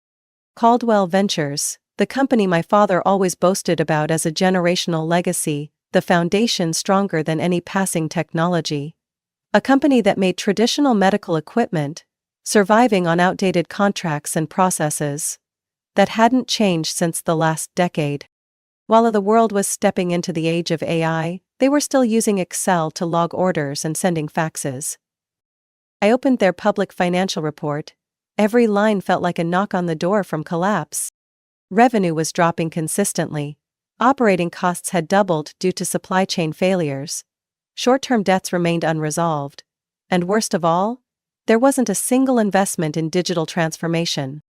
Caldwell Ventures, the company my father always boasted about as a generational legacy, the foundation stronger than any passing technology. A company that made traditional medical equipment, surviving on outdated contracts and processes that hadn't changed since the last decade. While the world was stepping into the age of AI, they were still using Excel to log orders and sending faxes. I opened their public financial report. Every line felt like a knock on the door from collapse. Revenue was dropping consistently. Operating costs had doubled due to supply chain failures. Short-term debts remained unresolved. And worst of all, there wasn't a single investment in digital transformation.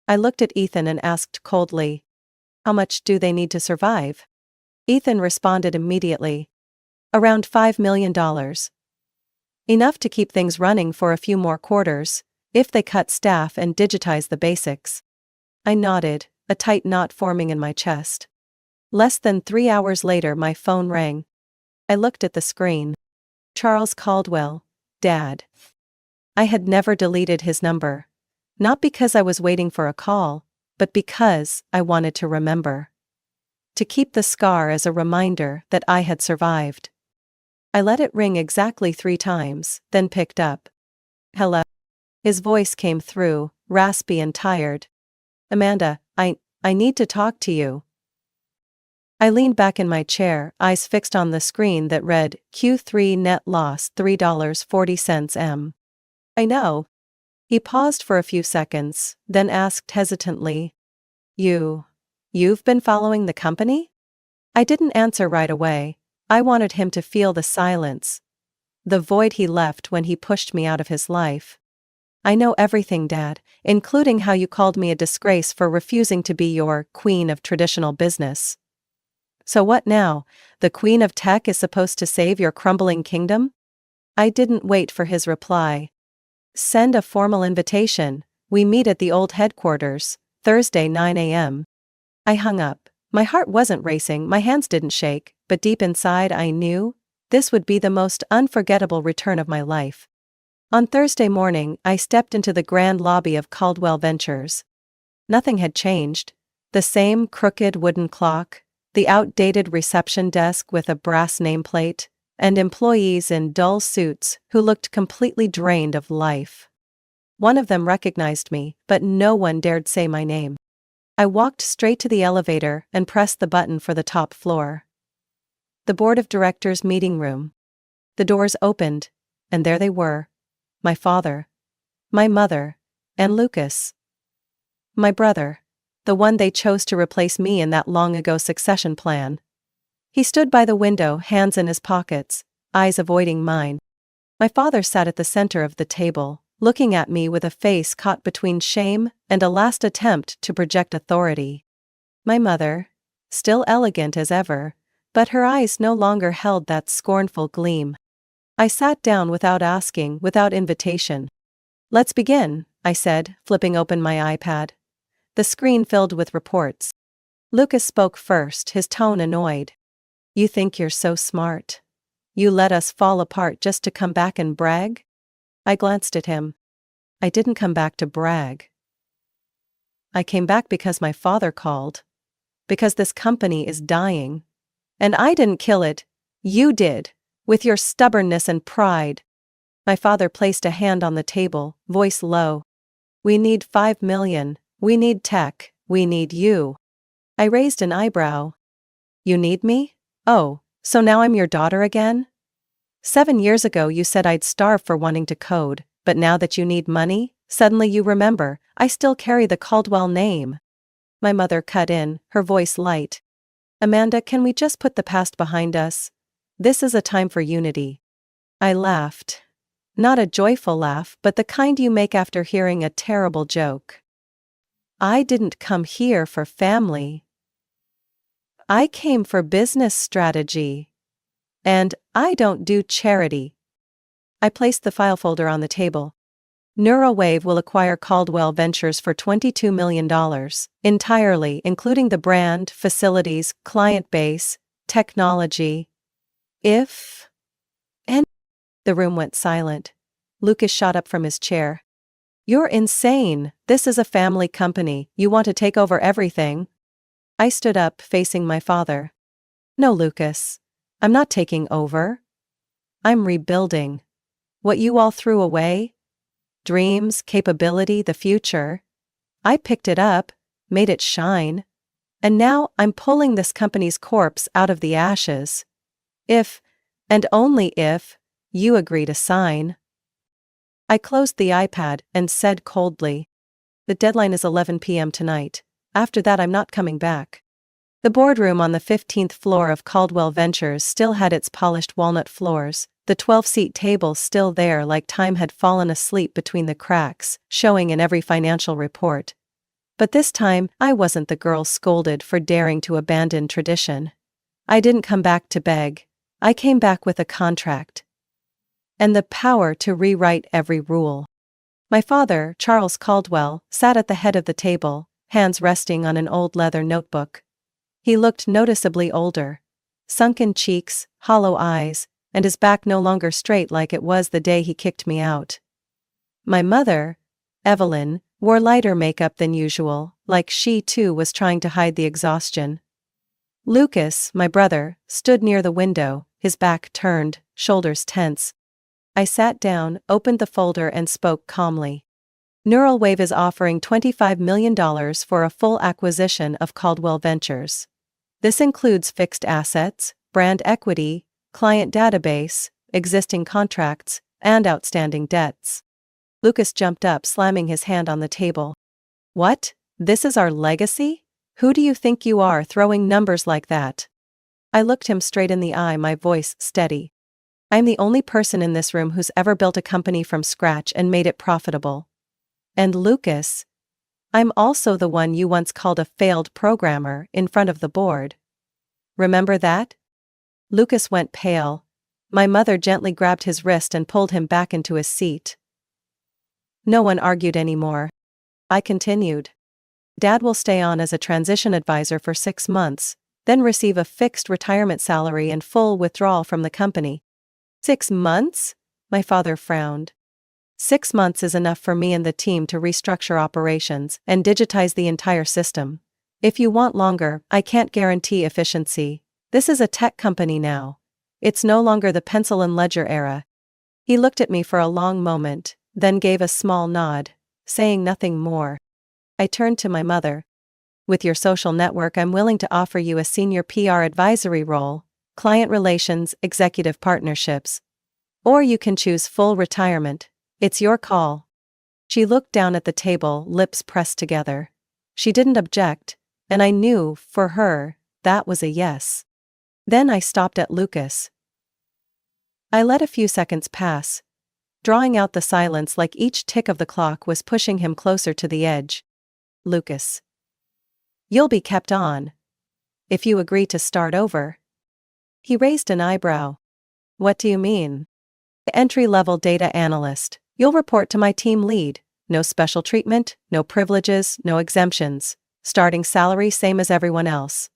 I looked at Ethan and asked coldly, "How much do they need to survive?" Ethan responded immediately. "Around $5 million. Enough to keep things running for a few more quarters, if they cut staff and digitize the basics." I nodded, a tight knot forming in my chest. Less than 3 hours later my phone rang. I looked at the screen. Charles Caldwell, Dad. I had never deleted his number. Not because I was waiting for a call, but because I wanted to remember. To keep the scar as a reminder that I had survived. I let it ring exactly 3 times, then picked up. "Hello?" His voice came through, raspy and tired. "Amanda, I need to talk to you." I leaned back in my chair, eyes fixed on the screen that read, "Q3 net loss $3.40 m." "I know." He paused for a few seconds, then asked hesitantly, You've been following the company?" I didn't answer right away. I wanted him to feel the silence. The void he left when he pushed me out of his life. "I know everything, Dad, including how you called me a disgrace for refusing to be your queen of traditional business." "So what now? The queen of tech is supposed to save your crumbling kingdom?" I didn't wait for his reply. "Send a formal invitation. We meet at the old headquarters, Thursday 9 a.m. I hung up. My heart wasn't racing, my hands didn't shake, but deep inside I knew this would be the most unforgettable return of my life. On Thursday morning, I stepped into the grand lobby of Caldwell Ventures. Nothing had changed. The same crooked wooden clock, the outdated reception desk with a brass nameplate, and employees in dull suits who looked completely drained of life. One of them recognized me, but no one dared say my name. I walked straight to the elevator and pressed the button for the top floor. The board of directors meeting room. The doors opened, and there they were. My father, my mother, and Lucas. My brother, the one they chose to replace me in that long-ago succession plan. He stood by the window, hands in his pockets, eyes avoiding mine. My father sat at the center of the table, looking at me with a face caught between shame and a last attempt to project authority. My mother, still elegant as ever, but her eyes no longer held that scornful gleam. I sat down without asking, without invitation. "Let's begin," I said, flipping open my iPad. The screen filled with reports. Lucas spoke first, his tone annoyed. "You think you're so smart? You let us fall apart just to come back and brag?" I glanced at him. "I didn't come back to brag. I came back because my father called. Because this company is dying. And I didn't kill it. You did. With your stubbornness and pride." My father placed a hand on the table, voice low. "We need 5 million. We need tech. We need you." I raised an eyebrow. "You need me? Oh, so now I'm your daughter again? 7 years ago you said I'd starve for wanting to code, but now that you need money, suddenly you remember, I still carry the Caldwell name." My mother cut in, her voice light. "Amanda, can we just put the past behind us? This is a time for unity." I laughed. Not a joyful laugh, but the kind you make after hearing a terrible joke. I didn't come here for family. I came for business strategy. And I don't do charity. I placed the file folder on the table. Neuralwave will acquire Caldwell Ventures for $22 million, entirely, including the brand, facilities, client base, technology. If and the room went silent. Lucas shot up from his chair. You're insane. This is a family company. You want to take over everything? I stood up, facing my father. No, Lucas. I'm not taking over. I'm rebuilding. What you all threw away? Dreams, capability, the future. I picked it up, made it shine. And now I'm pulling this company's corpse out of the ashes. If, and only if, you agree to sign. I closed the iPad and said coldly, the deadline is 11 p.m. tonight. After that I'm not coming back. The boardroom on the 15th floor of Caldwell Ventures still had its polished walnut floors, the 12-seat table still there like time had fallen asleep between the cracks, showing in every financial report. But this time, I wasn't the girl scolded for daring to abandon tradition. I didn't come back to beg. I came back with a contract. And the power to rewrite every rule. My father, Charles Caldwell, sat at the head of the table, hands resting on an old leather notebook. He looked noticeably older. Sunken cheeks, hollow eyes, and his back no longer straight like it was the day he kicked me out. My mother, Evelyn, wore lighter makeup than usual, like she too was trying to hide the exhaustion. Lucas, my brother, stood near the window, his back turned, shoulders tense. I sat down, opened the folder and spoke calmly. Neuralwave is offering $25 million for a full acquisition of Caldwell Ventures. This includes fixed assets, brand equity, client database, existing contracts, and outstanding debts. Lucas jumped up, slamming his hand on the table. What? This is our legacy? Who do you think you are, throwing numbers like that? I looked him straight in the eye, my voice steady. I'm the only person in this room who's ever built a company from scratch and made it profitable. And Lucas, I'm also the one you once called a failed programmer in front of the board. Remember that? Lucas went pale. My mother gently grabbed his wrist and pulled him back into his seat. No one argued anymore. I continued. Dad will stay on as a transition advisor for 6 months, then receive a fixed retirement salary and full withdrawal from the company. 6 months? My father frowned. 6 months is enough for me and the team to restructure operations and digitize the entire system. If you want longer, I can't guarantee efficiency. This is a tech company now. It's no longer the pencil and ledger era. He looked at me for a long moment, then gave a small nod, saying nothing more. I turned to my mother. With your social network, I'm willing to offer you a senior PR advisory role, client relations, executive partnerships. Or you can choose full retirement. It's your call. She looked down at the table, lips pressed together. She didn't object, and I knew, for her, that was a yes. Then I stopped at Lucas. I let a few seconds pass, drawing out the silence like each tick of the clock was pushing him closer to the edge. Lucas. You'll be kept on. If you agree to start over. He raised an eyebrow. What do you mean? Entry-level data analyst. You'll report to my team lead. No special treatment, no privileges, no exemptions. Starting salary same as everyone else.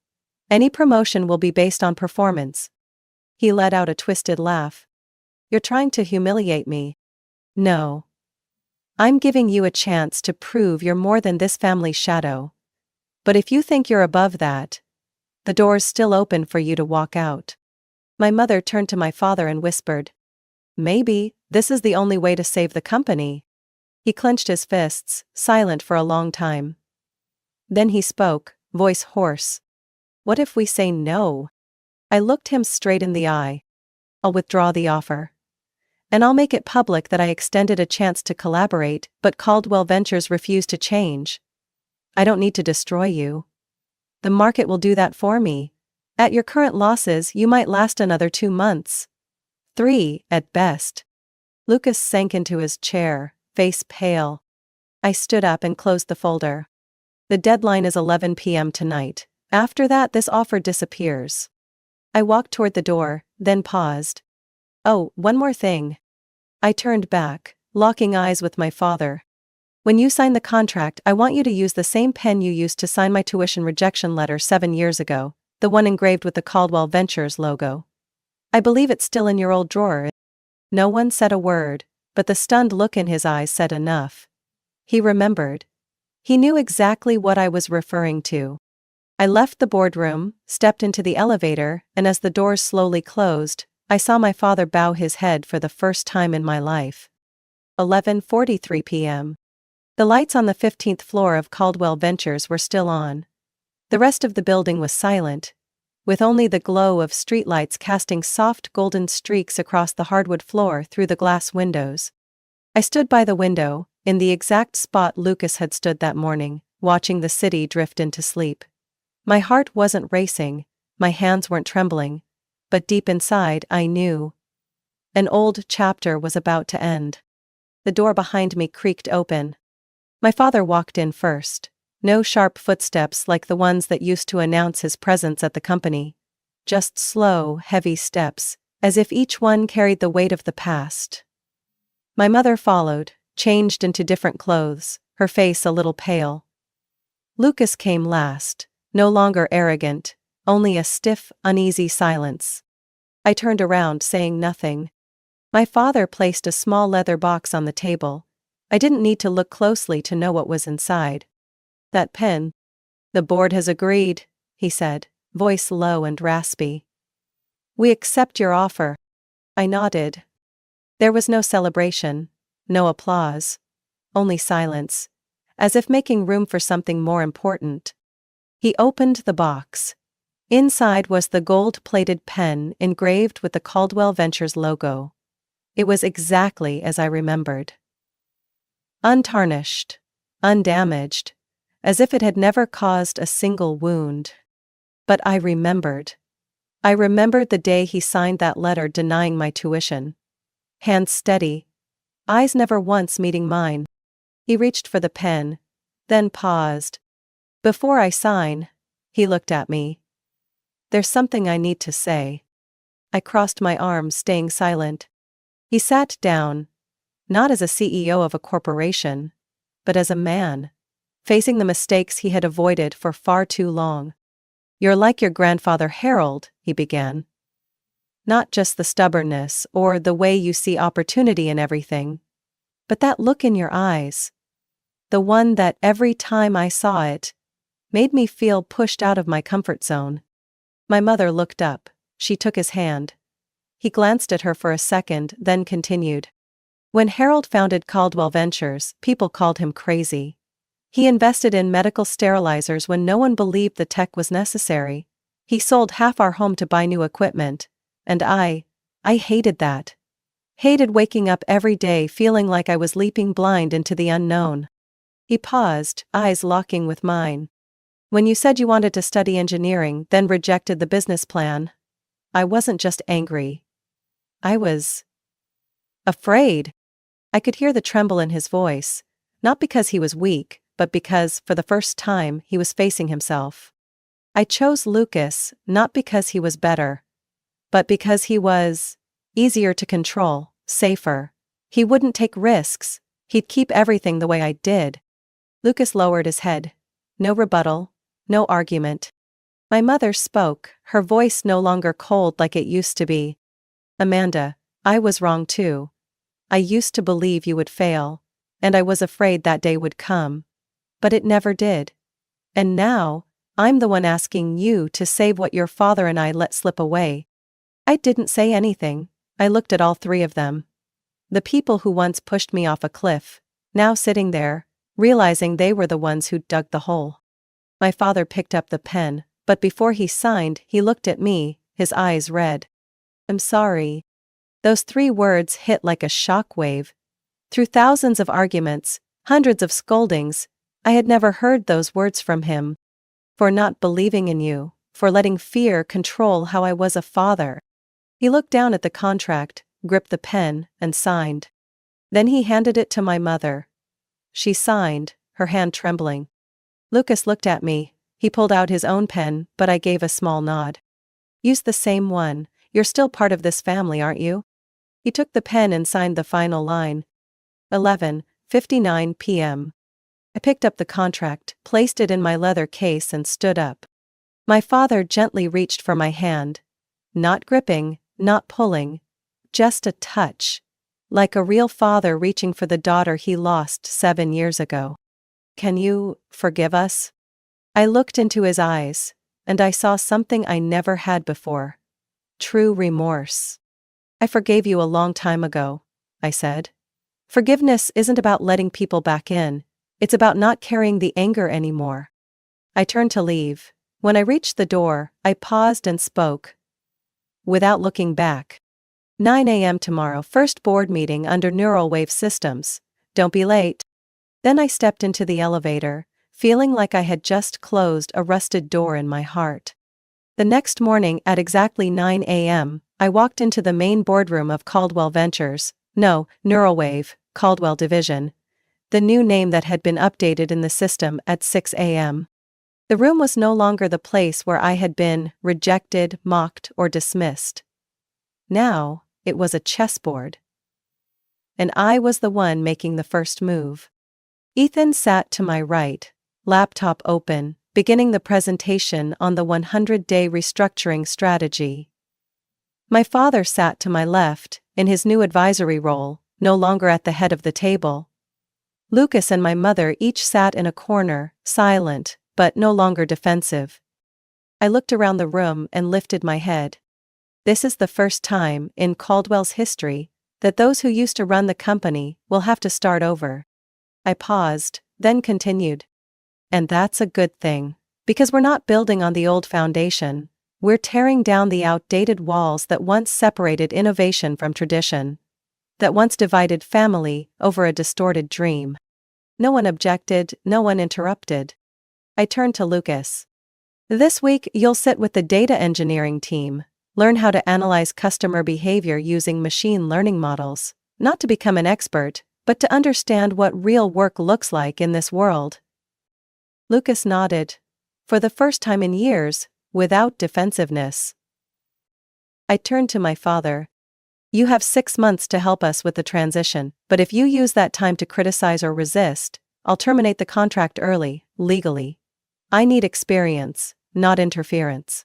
Any promotion will be based on performance. He let out a twisted laugh. You're trying to humiliate me. No. I'm giving you a chance to prove you're more than this family's shadow. But if you think you're above that, the door's still open for you to walk out. My mother turned to my father and whispered, maybe, this is the only way to save the company. He clenched his fists, silent for a long time. Then he spoke, voice hoarse. What if we say no? I looked him straight in the eye. I'll withdraw the offer. And I'll make it public that I extended a chance to collaborate, but Caldwell Ventures refused to change. I don't need to destroy you. The market will do that for me. At your current losses, you might last another 2 months. 3, at best. Lucas sank into his chair, face pale. I stood up and closed the folder. The deadline is 11 p.m. tonight. After that, this offer disappears. I walked toward the door, then paused. Oh, one more thing. I turned back, locking eyes with my father. When you sign the contract, I want you to use the same pen you used to sign my tuition rejection letter 7 years ago, the one engraved with the Caldwell Ventures logo. I believe it's still in your old drawer. No one said a word, but the stunned look in his eyes said enough. He remembered. He knew exactly what I was referring to. I left the boardroom, stepped into the elevator, and as the doors slowly closed, I saw my father bow his head for the first time in my life. 11:43 p.m. The lights on the 15th floor of Caldwell Ventures were still on. The rest of the building was silent, with only the glow of streetlights casting soft golden streaks across the hardwood floor through the glass windows. I stood by the window, in the exact spot Lucas had stood that morning, watching the city drift into sleep. My heart wasn't racing, my hands weren't trembling, but deep inside I knew. An old chapter was about to end. The door behind me creaked open. My father walked in first. No sharp footsteps like the ones that used to announce his presence at the company. Just slow, heavy steps, as if each one carried the weight of the past. My mother followed, changed into different clothes, her face a little pale. Lucas came last, no longer arrogant, only a stiff, uneasy silence. I turned around, saying nothing. My father placed a small leather box on the table. I didn't need to look closely to know what was inside. That pen. The board has agreed, he said, voice low and raspy. We accept your offer. I nodded. There was no celebration, no applause, only silence, as if making room for something more important. He opened the box. Inside was the gold-plated pen engraved with the Caldwell Ventures logo. It was exactly as I remembered. Untarnished, undamaged, as if it had never caused a single wound. But I remembered. I remembered the day he signed that letter denying my tuition. Hands steady, eyes never once meeting mine. He reached for the pen, then paused. Before I sign, he looked at me. There's something I need to say. I crossed my arms, staying silent. He sat down, not as a CEO of a corporation, but as a man, facing the mistakes he had avoided for far too long. You're like your grandfather Harold, he began. Not just the stubbornness or the way you see opportunity in everything, but that look in your eyes. The one that every time I saw it, made me feel pushed out of my comfort zone. My mother looked up. She took his hand. He glanced at her for a second, then continued. When Harold founded Caldwell Ventures, people called him crazy. He invested in medical sterilizers when no one believed the tech was necessary. He sold half our home to buy new equipment. And I hated that. Hated waking up every day feeling like I was leaping blind into the unknown. He paused, eyes locking with mine. When you said you wanted to study engineering, then rejected the business plan, I wasn't just angry. I was afraid. I could hear the tremble in his voice, not because he was weak, but because, for the first time, he was facing himself. I chose Lucas, not because he was better, but because he was easier to control, safer. He wouldn't take risks. He'd keep everything the way I did. Lucas lowered his head. No rebuttal, no argument. My mother spoke, her voice no longer cold like it used to be. Amanda, I was wrong too. I used to believe you would fail, and I was afraid that day would come. But it never did. And now, I'm the one asking you to save what your father and I let slip away. I didn't say anything. I looked at all three of them. The people who once pushed me off a cliff, now sitting there, realizing they were the ones who dug the hole. My father picked up the pen, but before he signed, he looked at me, his eyes red. I'm sorry. Those 3 words hit like a shock wave. Through thousands of arguments, hundreds of scoldings, I had never heard those words from him. For not believing in you, for letting fear control how I was a father. He looked down at the contract, gripped the pen, and signed. Then he handed it to my mother. She signed, her hand trembling. Lucas looked at me. He pulled out his own pen, but I gave a small nod. Use the same one. You're still part of this family, aren't you? He took the pen and signed the final line. 11:59 p.m. I picked up the contract, placed it in my leather case and stood up. My father gently reached for my hand. Not gripping, not pulling. Just a touch. Like a real father reaching for the daughter he lost 7 years ago. Can you forgive us? I looked into his eyes, and I saw something I never had before. True remorse. I forgave you a long time ago, I said. Forgiveness isn't about letting people back in, it's about not carrying the anger anymore. I turned to leave. When I reached the door, I paused and spoke. Without looking back. 9 a.m. tomorrow, first board meeting under neural wave systems. Don't be late. Then I stepped into the elevator, feeling like I had just closed a rusted door in my heart. The next morning at exactly 9 a.m., I walked into the main boardroom of Caldwell Ventures, Neuralwave, Caldwell Division, the new name that had been updated in the system at 6 a.m. The room was no longer the place where I had been rejected, mocked, or dismissed. Now, it was a chessboard. And I was the one making the first move. Ethan sat to my right, laptop open, beginning the presentation on the 100-day restructuring strategy. My father sat to my left, in his new advisory role, no longer at the head of the table. Lucas and my mother each sat in a corner, silent, but no longer defensive. I looked around the room and lifted my head. This is the first time in Caldwell's history that those who used to run the company will have to start over. I paused, then continued. And that's a good thing, because we're not building on the old foundation, we're tearing down the outdated walls that once separated innovation from tradition, that once divided family over a distorted dream. No one objected, no one interrupted. I turned to Lucas. This week you'll sit with the data engineering team, learn how to analyze customer behavior using machine learning models, not to become an expert, but to understand what real work looks like in this world. Lucas nodded, for the first time in years, without defensiveness. I turned to my father. You have 6 months to help us with the transition, but if you use that time to criticize or resist, I'll terminate the contract early, legally. I need experience, not interference.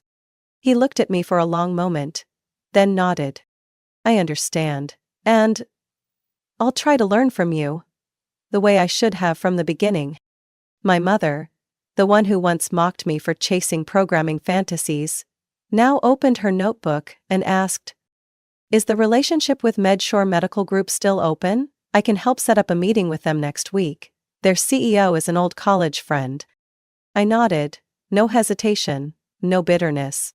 He looked at me for a long moment, then nodded. I understand, and I'll try to learn from you. The way I should have from the beginning. My mother, the one who once mocked me for chasing programming fantasies, now opened her notebook and asked, Is the relationship with MedSure Medical Group still open? I can help set up a meeting with them next week. Their CEO is an old college friend. I nodded, no hesitation, no bitterness.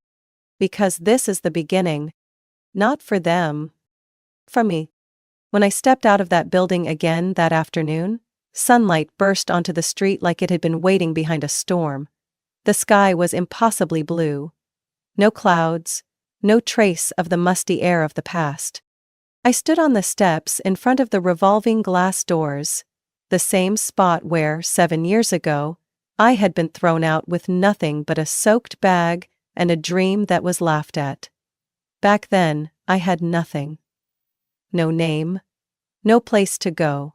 Because this is the beginning. Not for them. For me. When I stepped out of that building again that afternoon, sunlight burst onto the street like it had been waiting behind a storm. The sky was impossibly blue. No clouds, no trace of the musty air of the past. I stood on the steps in front of the revolving glass doors, the same spot where, 7 years ago, I had been thrown out with nothing but a soaked bag and a dream that was laughed at. Back then, I had nothing. No name. No place to go.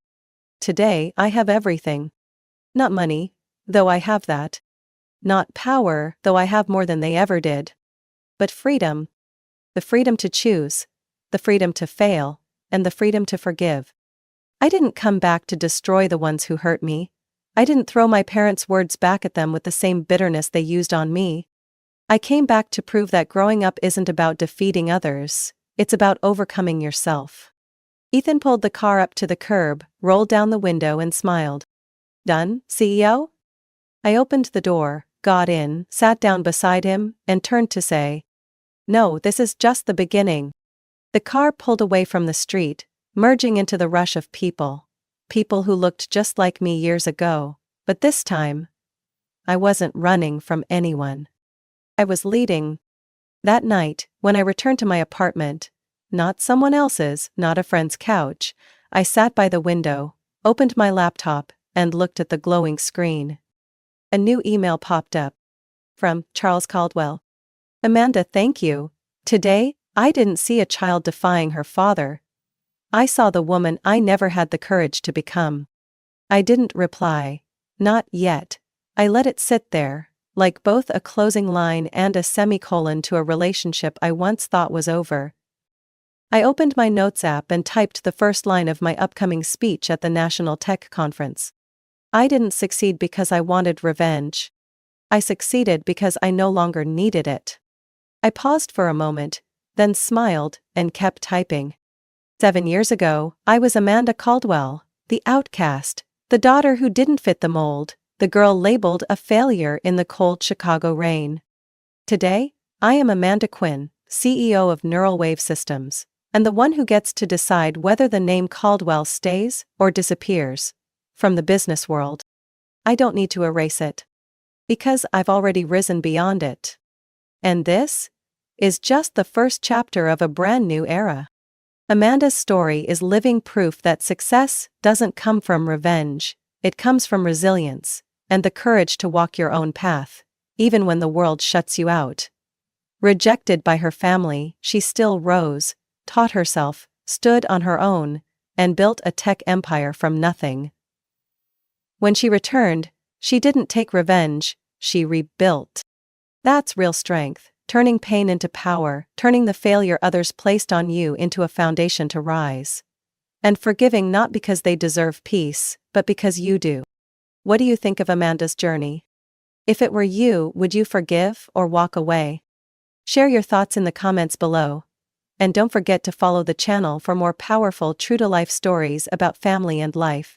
Today, I have everything. Not money, though I have that. Not power, though I have more than they ever did. But freedom. The freedom to choose, the freedom to fail, and the freedom to forgive. I didn't come back to destroy the ones who hurt me. I didn't throw my parents' words back at them with the same bitterness they used on me. I came back to prove that growing up isn't about defeating others, it's about overcoming yourself. Ethan pulled the car up to the curb, rolled down the window and smiled. Done, CEO? I opened the door, got in, sat down beside him, and turned to say, No, this is just the beginning. The car pulled away from the street, merging into the rush of people. People who looked just like me years ago, but this time, I wasn't running from anyone. I was leading. That night, when I returned to my apartment, not someone else's, not a friend's couch, I sat by the window, opened my laptop, and looked at the glowing screen. A new email popped up. From Charles Caldwell. Amanda, thank you. Today, I didn't see a child defying her father. I saw the woman I never had the courage to become. I didn't reply. Not yet. I let it sit there, like both a closing line and a semicolon to a relationship I once thought was over. I opened my notes app and typed the first line of my upcoming speech at the National Tech Conference. I didn't succeed because I wanted revenge. I succeeded because I no longer needed it. I paused for a moment, then smiled and kept typing. 7 years ago, I was Amanda Caldwell, the outcast, the daughter who didn't fit the mold, the girl labeled a failure in the cold Chicago rain. Today, I am Amanda Quinn, CEO of Neural Wave Systems, and the one who gets to decide whether the name Caldwell stays or disappears from the business world. I don't need to erase it, because I've already risen beyond it. And this is just the first chapter of a brand new era. Amanda's story is living proof that success doesn't come from revenge, it comes from resilience and the courage to walk your own path, even when the world shuts you out. Rejected by her family, she still rose, taught herself, stood on her own, and built a tech empire from nothing. When she returned, she didn't take revenge, she rebuilt. That's real strength, turning pain into power, turning the failure others placed on you into a foundation to rise. And forgiving not because they deserve peace, but because you do. What do you think of Amanda's journey? If it were you, would you forgive or walk away? Share your thoughts in the comments below. And don't forget to follow the channel for more powerful true-to-life stories about family and life.